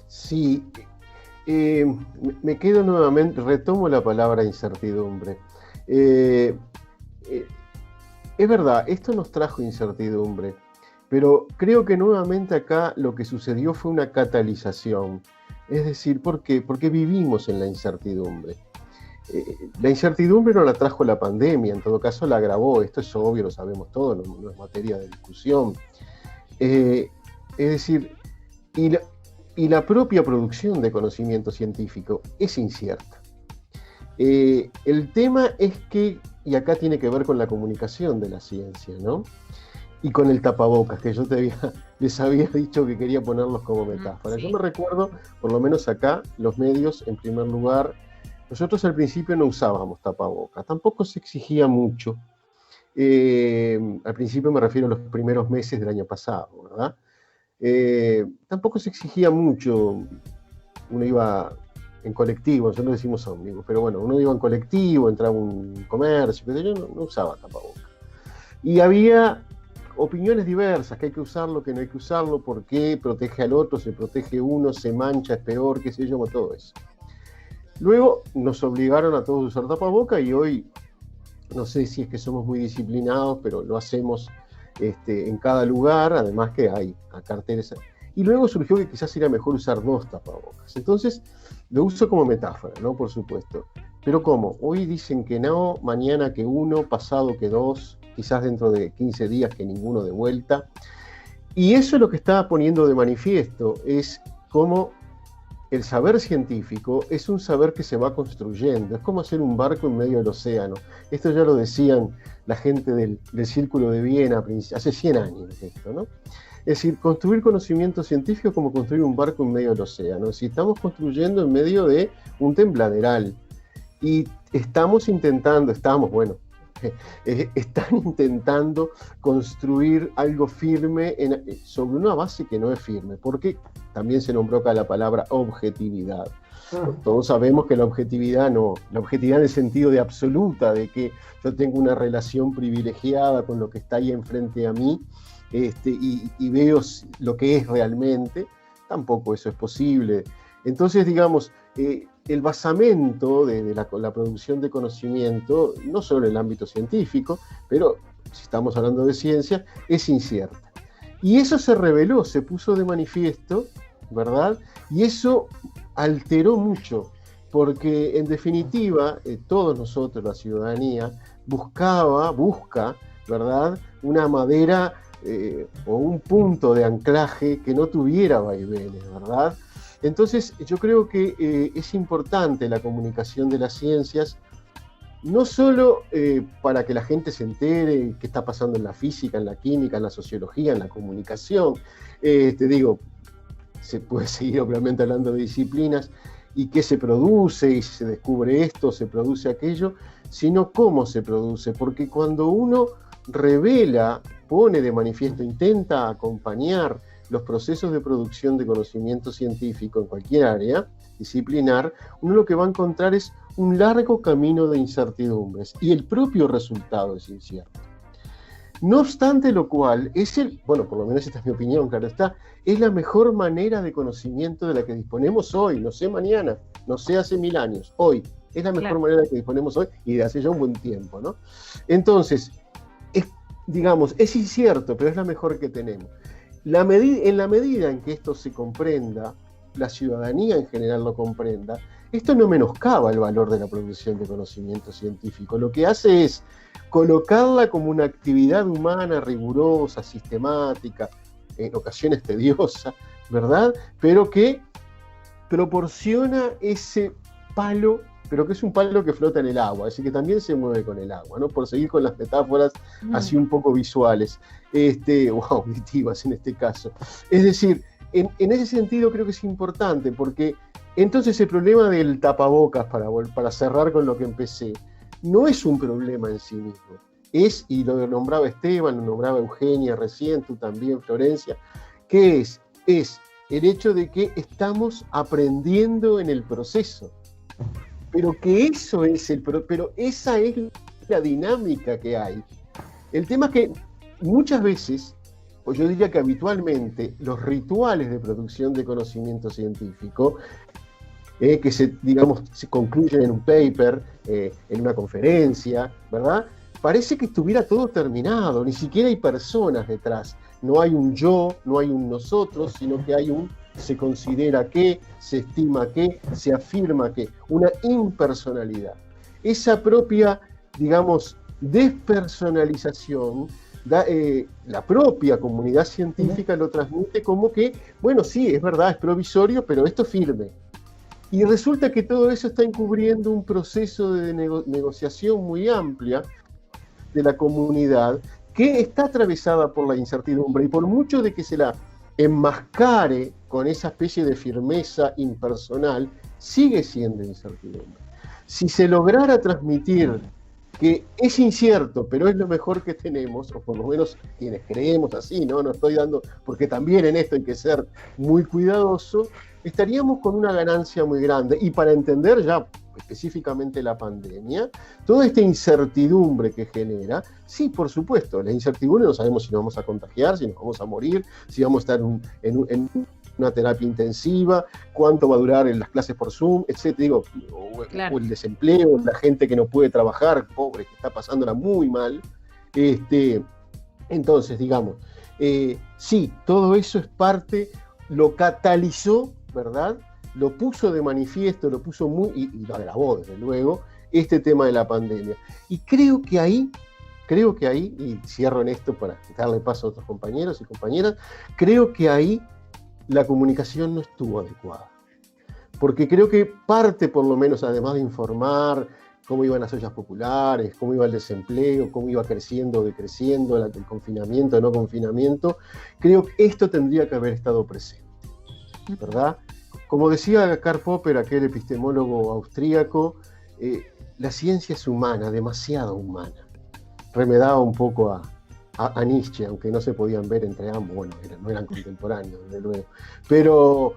Sí, me quedo nuevamente, retomo la palabra incertidumbre. Es verdad, esto nos trajo incertidumbre, pero creo que nuevamente acá lo que sucedió fue una catalización. Es decir, ¿por qué? Porque vivimos en la incertidumbre. La incertidumbre no la trajo la pandemia, en todo caso la agravó, esto es obvio, lo sabemos todos, no es materia de discusión. Es decir, y la propia producción de conocimiento científico es incierta. El tema es que, y acá tiene que ver con la comunicación de la ciencia, ¿no? Y con el tapabocas, que yo les había dicho que quería ponerlos como metáfora. Sí. Yo me recuerdo, por lo menos acá, los medios, en primer lugar, nosotros al principio no usábamos tapabocas, tampoco se exigía mucho. Al principio me refiero a los primeros meses del año pasado, ¿verdad? Tampoco se exigía mucho, uno iba en colectivo, nosotros decimos ómnibus, pero bueno, uno iba en colectivo, entraba a un comercio, pero yo no usaba tapabocas. Y había opiniones diversas, que hay que usarlo, que no hay que usarlo, por qué protege al otro, se protege uno, se mancha, es peor, qué sé yo, todo eso. Luego nos obligaron a todos a usar tapabocas y hoy, no sé si es que somos muy disciplinados, pero lo hacemos en cada lugar, además que hay carteles. Y luego surgió que quizás era mejor usar 2 tapabocas. Entonces, lo uso como metáfora, ¿no? Por supuesto. Pero ¿cómo? Hoy dicen que no, mañana que 1, pasado que 2, quizás dentro de 15 días que ninguno de vuelta. Y eso es lo que está poniendo de manifiesto, es cómo el saber científico es un saber que se va construyendo, es como hacer un barco en medio del océano. Esto ya lo decían la gente del Círculo de Viena hace 100 años, esto, ¿no? Es decir, construir conocimiento científico es como construir un barco en medio del océano. Si estamos construyendo en medio de un tembladeral y están intentando construir algo firme sobre una base que no es firme, porque también se nombró acá la palabra objetividad. Todos sabemos que la objetividad en el sentido de absoluta, de que yo tengo una relación privilegiada con lo que está ahí enfrente a mí, y veo lo que es realmente, tampoco eso es posible. Entonces, digamos, el basamento de la producción de conocimiento, no solo en el ámbito científico, pero si estamos hablando de ciencia, es incierta. Y eso se reveló, se puso de manifiesto ¿verdad? Y eso alteró mucho, porque en definitiva todos nosotros, la ciudadanía, busca, ¿verdad? Una madera o un punto de anclaje que no tuviera vaivenes, ¿verdad? Entonces yo creo que es importante la comunicación de las ciencias, no solo para que la gente se entere qué está pasando en la física, en la química, en la sociología, en la comunicación. Se puede seguir obviamente hablando de disciplinas y qué se produce, y si se descubre esto, se produce aquello, sino cómo se produce, porque cuando uno revela, pone de manifiesto, intenta acompañar los procesos de producción de conocimiento científico en cualquier área disciplinar, uno lo que va a encontrar es un largo camino de incertidumbres y el propio resultado es incierto. No obstante lo cual, bueno, por lo menos esta es mi opinión, claro está, es la mejor manera de conocimiento de la que disponemos hoy, no sé mañana, no sé hace 1000 años, hoy, es la mejor manera de la que disponemos hoy y de hace ya un buen tiempo, ¿no? Entonces, es incierto, pero es la mejor que tenemos. En la medida en que esto se comprenda, la ciudadanía en general lo comprenda, esto no menoscaba el valor de la producción de conocimiento científico, lo que hace es colocarla como una actividad humana rigurosa, sistemática, en ocasiones tediosa, ¿verdad? Pero que proporciona ese palo, pero que es un palo que flota en el agua, así que también se mueve con el agua, ¿no? Por seguir con las metáforas así un poco visuales, o auditivas en este caso. Es decir, en ese sentido creo que es importante, porque entonces el problema del tapabocas, para cerrar con lo que empecé, no es un problema en sí mismo. Y lo nombraba Esteban, lo nombraba Eugenia recién, tú también, Florencia, ¿qué es? Es el hecho de que estamos aprendiendo en el proceso. Pero esa es la dinámica que hay. El tema es que muchas veces, o yo diría que habitualmente, los rituales de producción de conocimiento científico, que se concluyen en un paper, en una conferencia, ¿verdad? Parece que estuviera todo terminado, ni siquiera hay personas detrás. No hay un yo, no hay un nosotros, sino que hay se considera que, se estima que, se afirma que, una impersonalidad. Esa propia, despersonalización, la propia comunidad científica lo transmite como que, bueno, sí, es verdad, es provisorio, pero esto es firme. Y resulta que todo eso está encubriendo un proceso de negociación muy amplia de la comunidad que está atravesada por la incertidumbre, y por mucho de que se la enmascare con esa especie de firmeza impersonal, sigue siendo incertidumbre. Si se lograra transmitir que es incierto, pero es lo mejor que tenemos, o por lo menos quienes creemos así, no estoy dando, porque también en esto hay que ser muy cuidadoso, estaríamos con una ganancia muy grande. Y para entender ya específicamente la pandemia, toda esta incertidumbre que genera, sí, por supuesto, la incertidumbre, no sabemos si nos vamos a contagiar, si nos vamos a morir, si vamos a estar en una terapia intensiva, cuánto va a durar en las clases por Zoom, etc. O el desempleo, la gente que no puede trabajar, pobre, que está pasándola muy mal. Entonces, sí, todo eso es parte, lo catalizó, ¿verdad? Lo puso de manifiesto, lo puso y lo agravó, desde luego, este tema de la pandemia. Y creo que ahí, y cierro en esto para darle paso a otros compañeros y compañeras, creo que ahí la comunicación no estuvo adecuada. Porque creo que parte, por lo menos, además de informar cómo iban las ollas populares, cómo iba el desempleo, cómo iba creciendo o decreciendo el confinamiento o no confinamiento, creo que esto tendría que haber estado presente, ¿verdad? Como decía Karl Popper, aquel epistemólogo austríaco, la ciencia es humana, demasiado humana. Remedaba un poco a Nietzsche, aunque no se podían ver entre ambos, bueno, no eran contemporáneos, desde luego, pero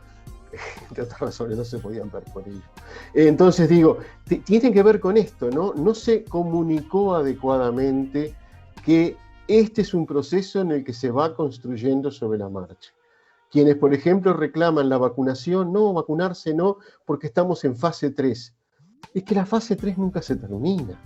entre otras razones no se podían ver por ello. Entonces tiene que ver con esto, ¿no? No se comunicó adecuadamente que este es un proceso en el que se va construyendo sobre la marcha. Quienes, por ejemplo, reclaman la vacunación, no, vacunarse no, porque estamos en fase 3. Es que la fase 3 nunca se termina.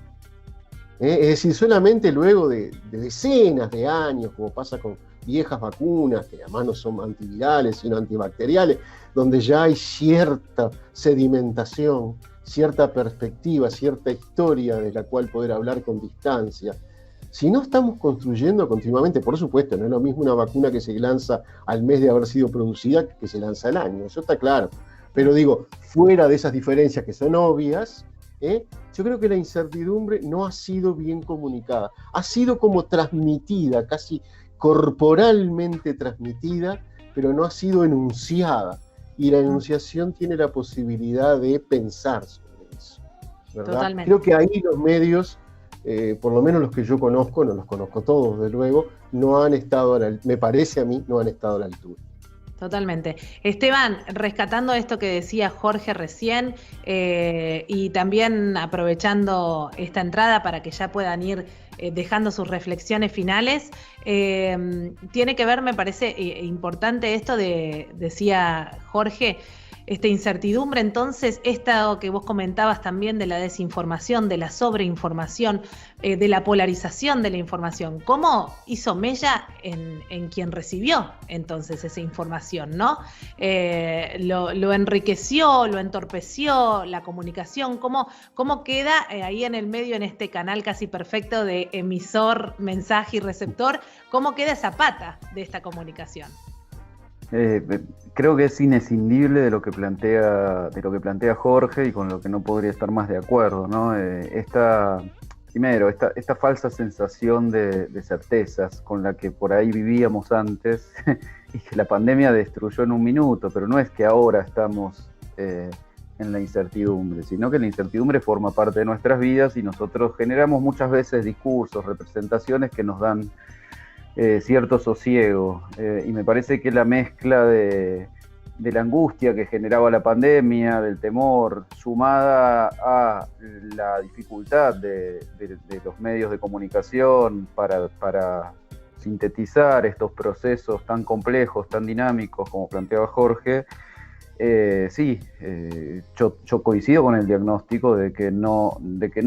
Es decir, solamente luego de decenas de años, como pasa con viejas vacunas, que además no son antivirales, sino antibacteriales, donde ya hay cierta sedimentación, cierta perspectiva, cierta historia de la cual poder hablar con distancia. Si no estamos construyendo continuamente, por supuesto, no es lo mismo una vacuna que se lanza al mes de haber sido producida que se lanza al año, eso está claro. Pero digo, fuera de esas diferencias que son obvias, yo creo que la incertidumbre no ha sido bien comunicada, ha sido como transmitida, casi corporalmente transmitida, pero no ha sido enunciada. Y la enunciación tiene la posibilidad de pensar sobre eso, ¿verdad? Totalmente. Creo que ahí los medios, por lo menos los que yo conozco, no los conozco todos, desde luego, no han estado, me parece a mí, no han estado a la altura. Totalmente. Esteban, rescatando esto que decía Jorge recién y también aprovechando esta entrada para que ya puedan ir dejando sus reflexiones finales, tiene que ver, me parece importante esto decía Jorge, esta incertidumbre, entonces, esto que vos comentabas también de la desinformación, de la sobreinformación, de la polarización de la información, ¿cómo hizo mella en quien recibió entonces esa información, ¿no? Lo enriqueció, lo entorpeció, la comunicación, ¿cómo queda ahí en el medio, en este canal casi perfecto de emisor, mensaje y receptor, cómo queda esa pata de esta comunicación? Creo que es inescindible de lo que plantea Jorge y con lo que no podría estar más de acuerdo, ¿no? Esta falsa sensación de certezas con la que por ahí vivíamos antes y que la pandemia destruyó en un minuto, pero no es que ahora estamos en la incertidumbre, sino que la incertidumbre forma parte de nuestras vidas y nosotros generamos muchas veces discursos, representaciones que nos dan cierto sosiego, y me parece que la mezcla de la angustia que generaba la pandemia, del temor, sumada a la dificultad de los medios de comunicación para sintetizar estos procesos tan complejos, tan dinámicos como planteaba Jorge, yo coincido con el diagnóstico de que no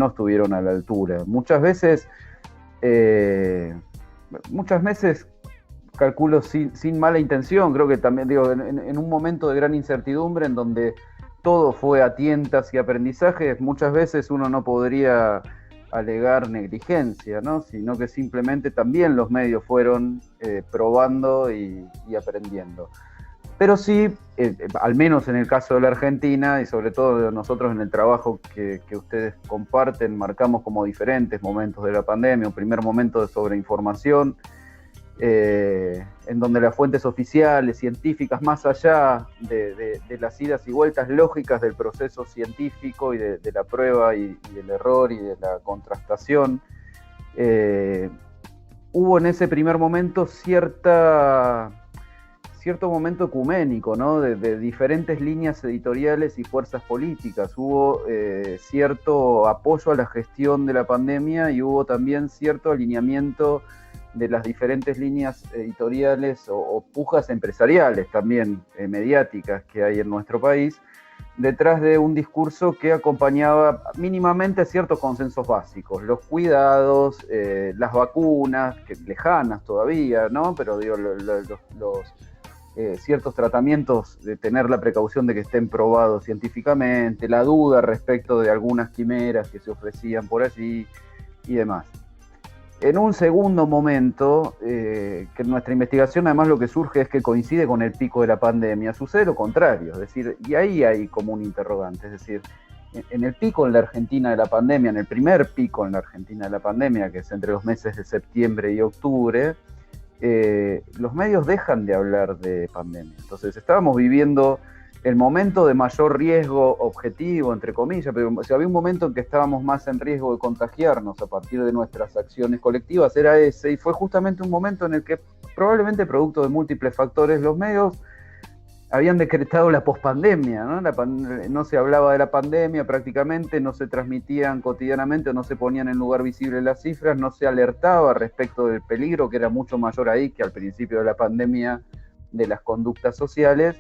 estuvieron a la altura. Muchas veces calculo sin mala intención, creo que también en un momento de gran incertidumbre en donde todo fue a tientas y aprendizajes, muchas veces uno no podría alegar negligencia, ¿no? Sino que simplemente también los medios fueron probando y aprendiendo. Pero sí, al menos en el caso de la Argentina y sobre todo de nosotros en el trabajo que ustedes comparten, marcamos como diferentes momentos de la pandemia, un primer momento de sobreinformación, en donde las fuentes oficiales, científicas, más allá de las idas y vueltas lógicas del proceso científico y de la prueba y del error y de la contrastación, hubo en ese primer momento cierto momento ecuménico, ¿no? de diferentes líneas editoriales y fuerzas políticas. Hubo cierto apoyo a la gestión de la pandemia y hubo también cierto alineamiento de las diferentes líneas editoriales o pujas empresariales también mediáticas que hay en nuestro país, detrás de un discurso que acompañaba mínimamente ciertos consensos básicos, los cuidados, las vacunas, que lejanas todavía, ¿no? Pero digo, ciertos tratamientos, de tener la precaución de que estén probados científicamente, la duda respecto de algunas quimeras que se ofrecían por allí y demás. En un segundo momento, que en nuestra investigación además lo que surge es que coincide con el pico de la pandemia, sucede lo contrario, es decir, y ahí hay como un interrogante, es decir, en el pico en la Argentina de la pandemia, en el primer pico en la Argentina de la pandemia, que es entre los meses de septiembre y octubre, los medios dejan de hablar de pandemia. Entonces estábamos viviendo el momento de mayor riesgo objetivo, entre comillas, pero si había un momento en que estábamos más en riesgo de contagiarnos a partir de nuestras acciones colectivas, era ese, y fue justamente un momento en el que, probablemente producto de múltiples factores, los medios habían decretado la pospandemia, ¿no? No se hablaba de la pandemia prácticamente, no se transmitían cotidianamente, no se ponían en lugar visible las cifras, no se alertaba respecto del peligro, que era mucho mayor ahí que al principio de la pandemia, de las conductas sociales.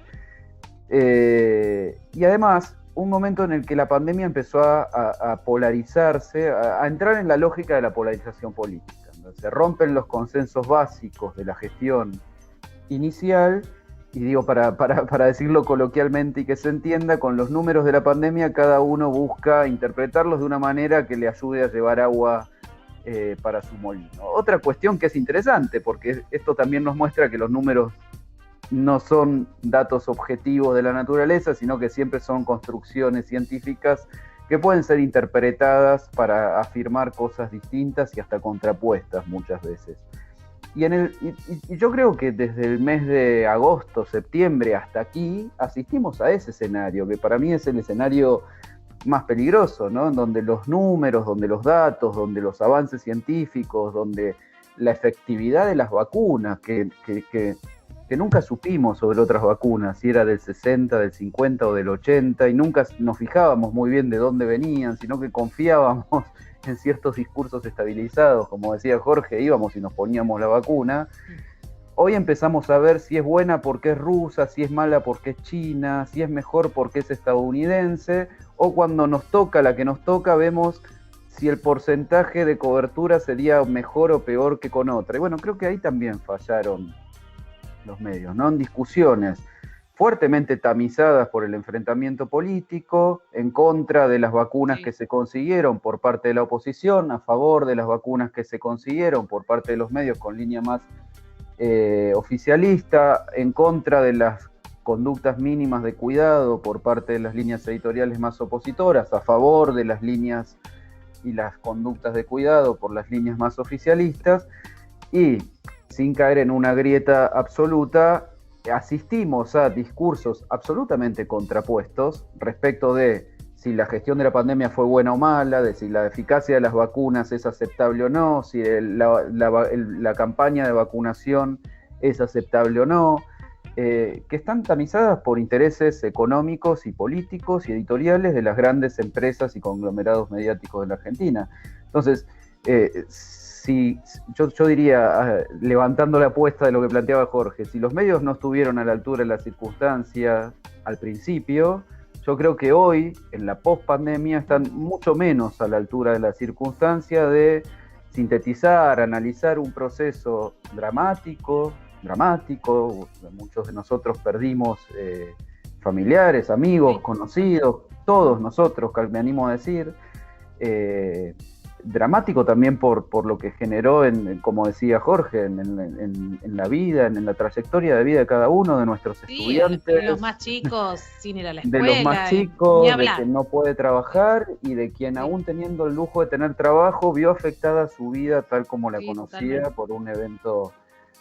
Y además, un momento en el que la pandemia empezó a polarizarse, a entrar en la lógica de la polarización política. se rompen los consensos básicos de la gestión inicial, y digo, para decirlo coloquialmente y que se entienda, con los números de la pandemia cada uno busca interpretarlos de una manera que le ayude a llevar agua para su molino. Otra cuestión que es interesante, porque esto también nos muestra que los números no son datos objetivos de la naturaleza, sino que siempre son construcciones científicas que pueden ser interpretadas para afirmar cosas distintas y hasta contrapuestas muchas veces. Y yo creo que desde el mes de agosto, septiembre hasta aquí, asistimos a ese escenario, que para mí es el escenario más peligroso, ¿no? Donde los números, donde los datos, donde los avances científicos, donde la efectividad de las vacunas, que nunca supimos sobre otras vacunas, si era del 60, del 50 o del 80, y nunca nos fijábamos muy bien de dónde venían, sino que confiábamos en ciertos discursos estabilizados, como decía Jorge, íbamos y nos poníamos la vacuna. Hoy empezamos a ver si es buena porque es rusa, si es mala porque es china, si es mejor porque es estadounidense, o cuando nos toca la que nos toca, vemos si el porcentaje de cobertura sería mejor o peor que con otra. Y bueno, creo que ahí también fallaron los medios, ¿no? En discusiones fuertemente tamizadas por el enfrentamiento político, en contra de las vacunas que se consiguieron por parte de la oposición, a favor de las vacunas que se consiguieron por parte de los medios con línea más oficialista, en contra de las conductas mínimas de cuidado por parte de las líneas editoriales más opositoras, a favor de las líneas y las conductas de cuidado por las líneas más oficialistas, y sin caer en una grieta absoluta, asistimos a discursos absolutamente contrapuestos respecto de si la gestión de la pandemia fue buena o mala, de si la eficacia de las vacunas es aceptable o no, si la campaña de vacunación es aceptable o no, que están tamizadas por intereses económicos y políticos y editoriales de las grandes empresas y conglomerados mediáticos de la Argentina. Entonces, yo diría, levantando la apuesta de lo que planteaba Jorge, si los medios no estuvieron a la altura de la circunstancia al principio, yo creo que hoy, en la post-pandemia, están mucho menos a la altura de la circunstancia de sintetizar, analizar un proceso dramático. Muchos de nosotros perdimos familiares, amigos, conocidos, todos nosotros, me animo a decir, dramático también por lo que generó, como decía Jorge, en la vida, en la trayectoria de vida de cada uno de nuestros estudiantes. De los más chicos sin ir a la escuela. De los más chicos, de quien no puede trabajar y de quien aún teniendo el lujo de tener trabajo, vio afectada su vida tal como la conocía totalmente.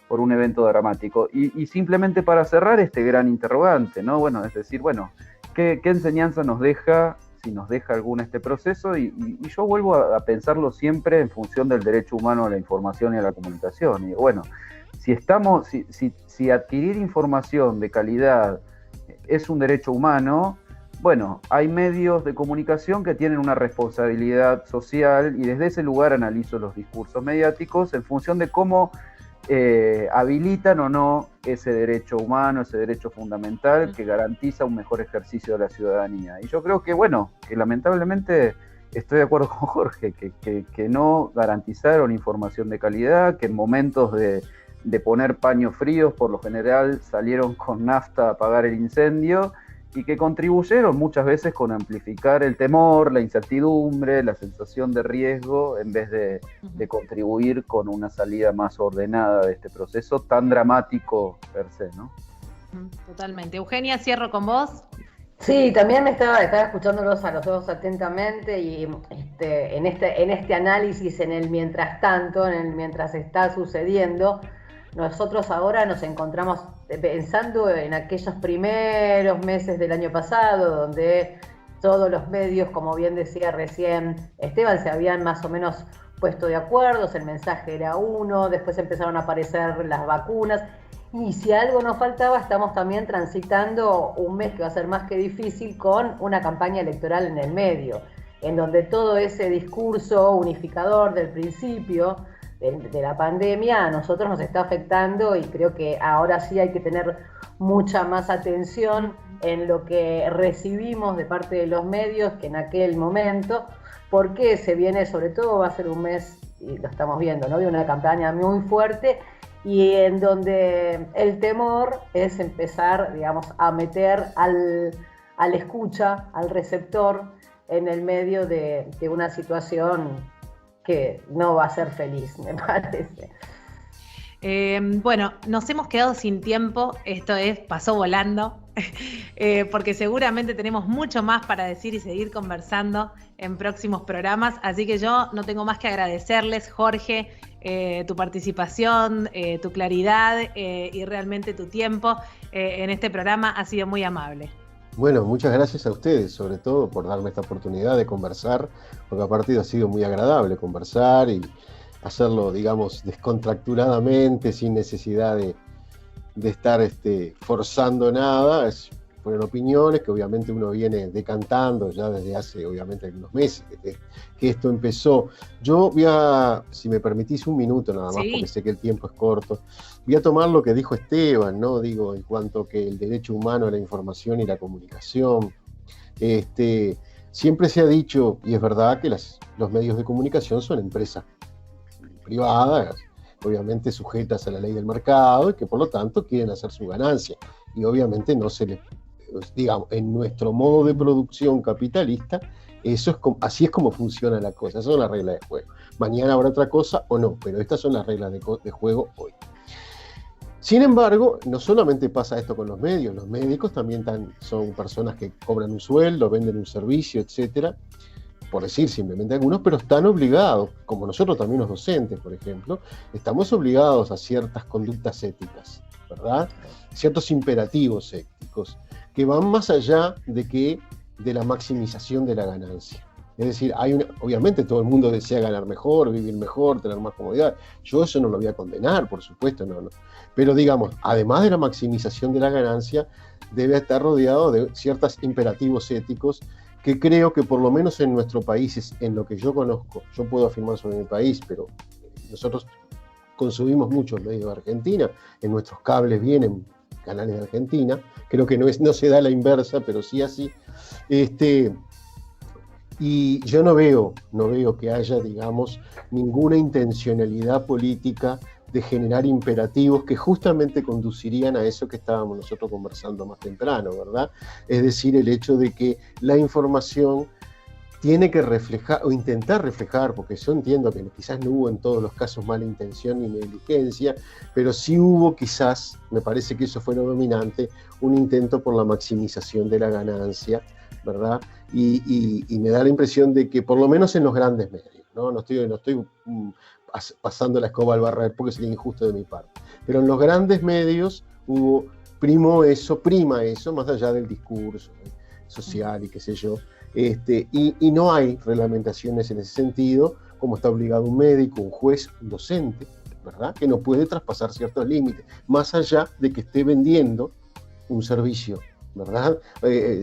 por un evento dramático. Y simplemente para cerrar este gran interrogante, ¿no? Bueno, es decir, bueno, ¿qué enseñanza nos deja, si nos deja alguna este proceso? Y yo vuelvo a pensarlo siempre en función del derecho humano a la información y a la comunicación. Y bueno, si adquirir información de calidad es un derecho humano, bueno, hay medios de comunicación que tienen una responsabilidad social y desde ese lugar analizo los discursos mediáticos en función de cómo habilitan o no ese derecho humano, ese derecho fundamental que garantiza un mejor ejercicio de la ciudadanía. Y yo creo que, bueno, que lamentablemente estoy de acuerdo con Jorge, que no garantizaron información de calidad, que en momentos de poner paños fríos, por lo general salieron con nafta a apagar el incendio, y que contribuyeron muchas veces con amplificar el temor, la incertidumbre, la sensación de riesgo, en vez de contribuir con una salida más ordenada de este proceso tan dramático per se, ¿no? Totalmente. Eugenia, cierro con vos. Sí, también estaba escuchándolos a los dos atentamente y en este análisis, en el mientras tanto, en el mientras está sucediendo, nosotros ahora nos encontramos pensando en aquellos primeros meses del año pasado, donde todos los medios, como bien decía recién Esteban, se habían más o menos puesto de acuerdo, el mensaje era uno, después empezaron a aparecer las vacunas, y si algo nos faltaba, estamos también transitando un mes que va a ser más que difícil con una campaña electoral en el medio, en donde todo ese discurso unificador del principio de la pandemia a nosotros nos está afectando, y creo que ahora sí hay que tener mucha más atención en lo que recibimos de parte de los medios que en aquel momento, porque se viene, sobre todo va a ser un mes y lo estamos viendo, ¿no? De una campaña muy fuerte y en donde el temor es empezar, digamos, a meter al escucha, al receptor, en el medio de una situación que no va a ser feliz, me parece. Bueno, nos hemos quedado sin tiempo, pasó volando, porque seguramente tenemos mucho más para decir y seguir conversando en próximos programas, así que yo no tengo más que agradecerles, Jorge, tu participación, tu claridad y realmente tu tiempo en este programa ha sido muy amable. Bueno, muchas gracias a ustedes, sobre todo por darme esta oportunidad de conversar, porque aparte ha sido muy agradable conversar y hacerlo, digamos, descontracturadamente, sin necesidad de estar forzando nada. Fueron opiniones que obviamente uno viene decantando ya desde hace, obviamente, algunos meses que esto empezó. Yo voy a, si me permitís un minuto nada más, Sí. porque sé que el tiempo es corto, voy a tomar lo que dijo Esteban, ¿no? Digo, en cuanto que el derecho humano a la información y la comunicación. Siempre se ha dicho, y es verdad, que los medios de comunicación son empresas privadas, obviamente sujetas a la ley del mercado y que por lo tanto quieren hacer su ganancia. Y obviamente no se les, digamos, en nuestro modo de producción capitalista, así es como funciona la cosa, esas son las reglas de juego. Mañana habrá otra cosa o no, pero estas son las reglas de juego hoy. Sin embargo, no solamente pasa esto con los medios, los médicos también son personas que cobran un sueldo, venden un servicio, etcétera, por decir simplemente algunos, pero están obligados, como nosotros también los docentes, por ejemplo, estamos obligados a ciertas conductas éticas, ¿verdad? Ciertos imperativos éticos, que van más allá de la maximización de la ganancia. Es decir, obviamente todo el mundo desea ganar mejor, vivir mejor, tener más comodidad. Yo eso no lo voy a condenar, por supuesto, no. Pero digamos, además de la maximización de la ganancia, debe estar rodeado de ciertos imperativos éticos que creo que por lo menos en nuestro país, en lo que yo conozco, yo puedo afirmar sobre mi país, pero nosotros consumimos muchos medios de Argentina, en nuestros cables vienen canales de Argentina, creo que no se da la inversa, pero sí así. Y yo no veo que haya, digamos, ninguna intencionalidad política de generar imperativos que justamente conducirían a eso que estábamos nosotros conversando más temprano, ¿verdad? Es decir, el hecho de que la información tiene que reflejar, o intentar reflejar, porque yo entiendo que quizás no hubo en todos los casos mala intención ni negligencia, pero sí hubo quizás, me parece que eso fue lo dominante, un intento por la maximización de la ganancia, ¿verdad? Y me da la impresión de que por lo menos en los grandes medios, no estoy pasando la escoba al barrer porque sería injusto de mi parte, pero en los grandes medios prima eso, más allá del discurso social y qué sé yo, y no hay reglamentaciones en ese sentido, como está obligado un médico, un juez, un docente, ¿verdad? Que no puede traspasar ciertos límites, más allá de que esté vendiendo un servicio, ¿verdad?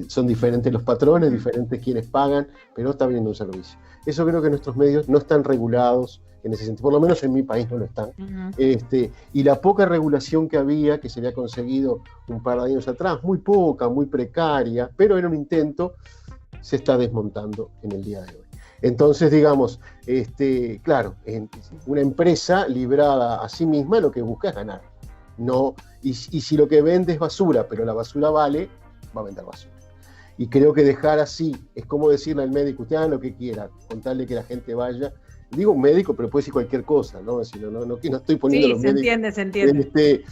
Son diferentes los patrones, diferentes quienes pagan, pero está vendiendo un servicio. Eso creo que nuestros medios no están regulados en ese sentido, por lo menos en mi país no lo están. Y la poca regulación que se había conseguido un par de años atrás, muy poca, muy precaria, pero era un intento, se está desmontando en el día de hoy. Entonces, digamos, claro, una empresa librada a sí misma lo que busca es ganar. No, y si lo que vende es basura, pero la basura vale, va a vender basura. Y creo que dejar así, es como decirle al médico, usted haga lo que quiera, contarle que la gente vaya. Digo un médico, pero puede decir cualquier cosa, ¿no? Es decir, no estoy poniendo los médicos. Se entiende.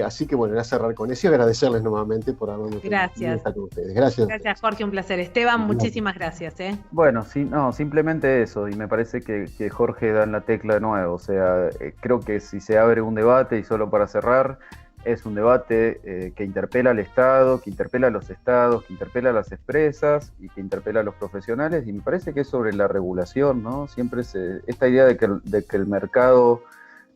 Así que bueno, era cerrar con eso y agradecerles nuevamente por haberme permitido estar con ustedes. Gracias. Gracias, Jorge, un placer. Esteban, muchísimas gracias. Bueno, sí, no, simplemente eso, y me parece que Jorge da en la tecla de nuevo. O sea, creo que si se abre un debate, y solo para cerrar, es un debate que interpela al Estado, que interpela a los estados, que interpela a las empresas y que interpela a los profesionales, y me parece que es sobre la regulación, ¿no? Siempre esta idea de que el mercado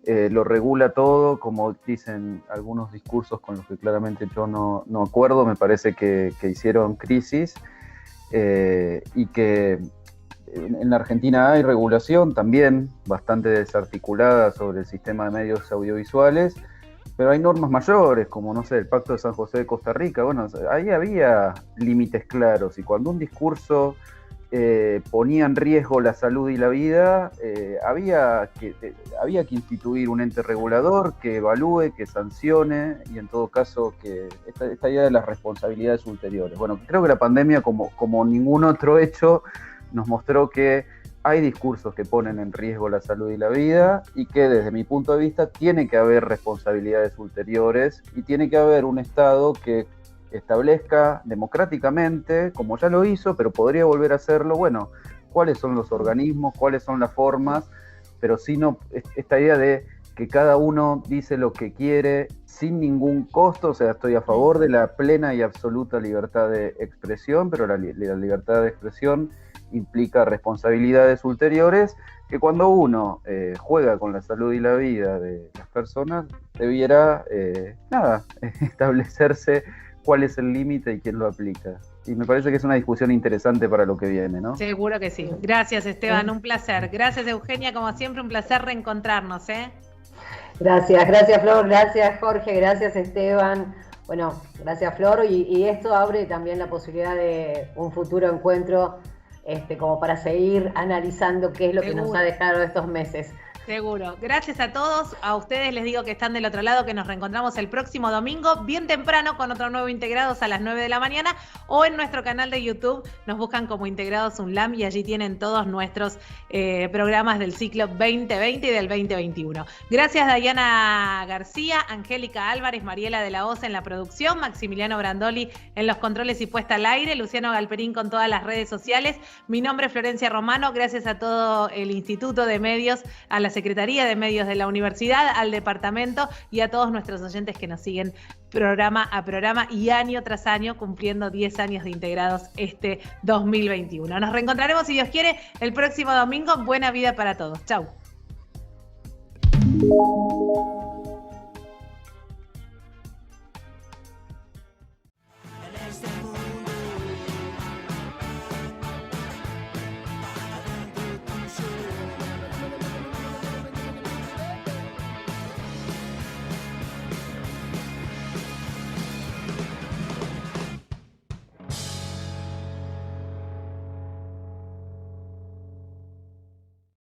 lo regula todo, como dicen algunos discursos con los que claramente yo no acuerdo, me parece que hicieron crisis, y que en la Argentina hay regulación también bastante desarticulada sobre el sistema de medios audiovisuales, pero hay normas mayores, como, no sé, el Pacto de San José de Costa Rica. Bueno, ahí había límites claros, y cuando un discurso ponía en riesgo la salud y la vida, había que instituir un ente regulador que evalúe, que sancione y en todo caso que esta idea de las responsabilidades ulteriores. Bueno, creo que la pandemia, como ningún otro hecho, nos mostró que hay discursos que ponen en riesgo la salud y la vida y que desde mi punto de vista tiene que haber responsabilidades ulteriores y tiene que haber un Estado que establezca democráticamente, como ya lo hizo, pero podría volver a hacerlo, bueno, cuáles son los organismos, cuáles son las formas, pero sino esta idea de que cada uno dice lo que quiere sin ningún costo. O sea, estoy a favor de la plena y absoluta libertad de expresión, pero la libertad de expresión implica responsabilidades ulteriores que cuando uno juega con la salud y la vida de las personas debiera establecerse cuál es el límite y quién lo aplica. Y me parece que es una discusión interesante para lo que viene, ¿no? Seguro que sí. Gracias, Esteban, un placer. Gracias, Eugenia, como siempre, un placer reencontrarnos, ¿eh? Gracias Flor, gracias Jorge, gracias Esteban. Bueno, gracias Flor, y esto abre también la posibilidad de un futuro encuentro como para seguir analizando qué es lo que nos ha dejado estos meses. Seguro. Gracias a todos. A ustedes les digo que están del otro lado, que nos reencontramos el próximo domingo, bien temprano, con otro nuevo Integrados a las 9 de la mañana, o en nuestro canal de YouTube. Nos buscan como Integrados UNLAM y allí tienen todos nuestros programas del ciclo 2020 y del 2021. Gracias Dayana García, Angélica Álvarez, Mariela de la Osa en la producción, Maximiliano Brandoli en los controles y puesta al aire, Luciano Galperín con todas las redes sociales. Mi nombre es Florencia Romano. Gracias a todo el Instituto de Medios, a la Secretaría de Medios de la Universidad, al departamento y a todos nuestros oyentes que nos siguen programa a programa y año tras año, cumpliendo 10 años de Integrados este 2021. Nos reencontraremos, si Dios quiere, el próximo domingo. Buena vida para todos. Chau.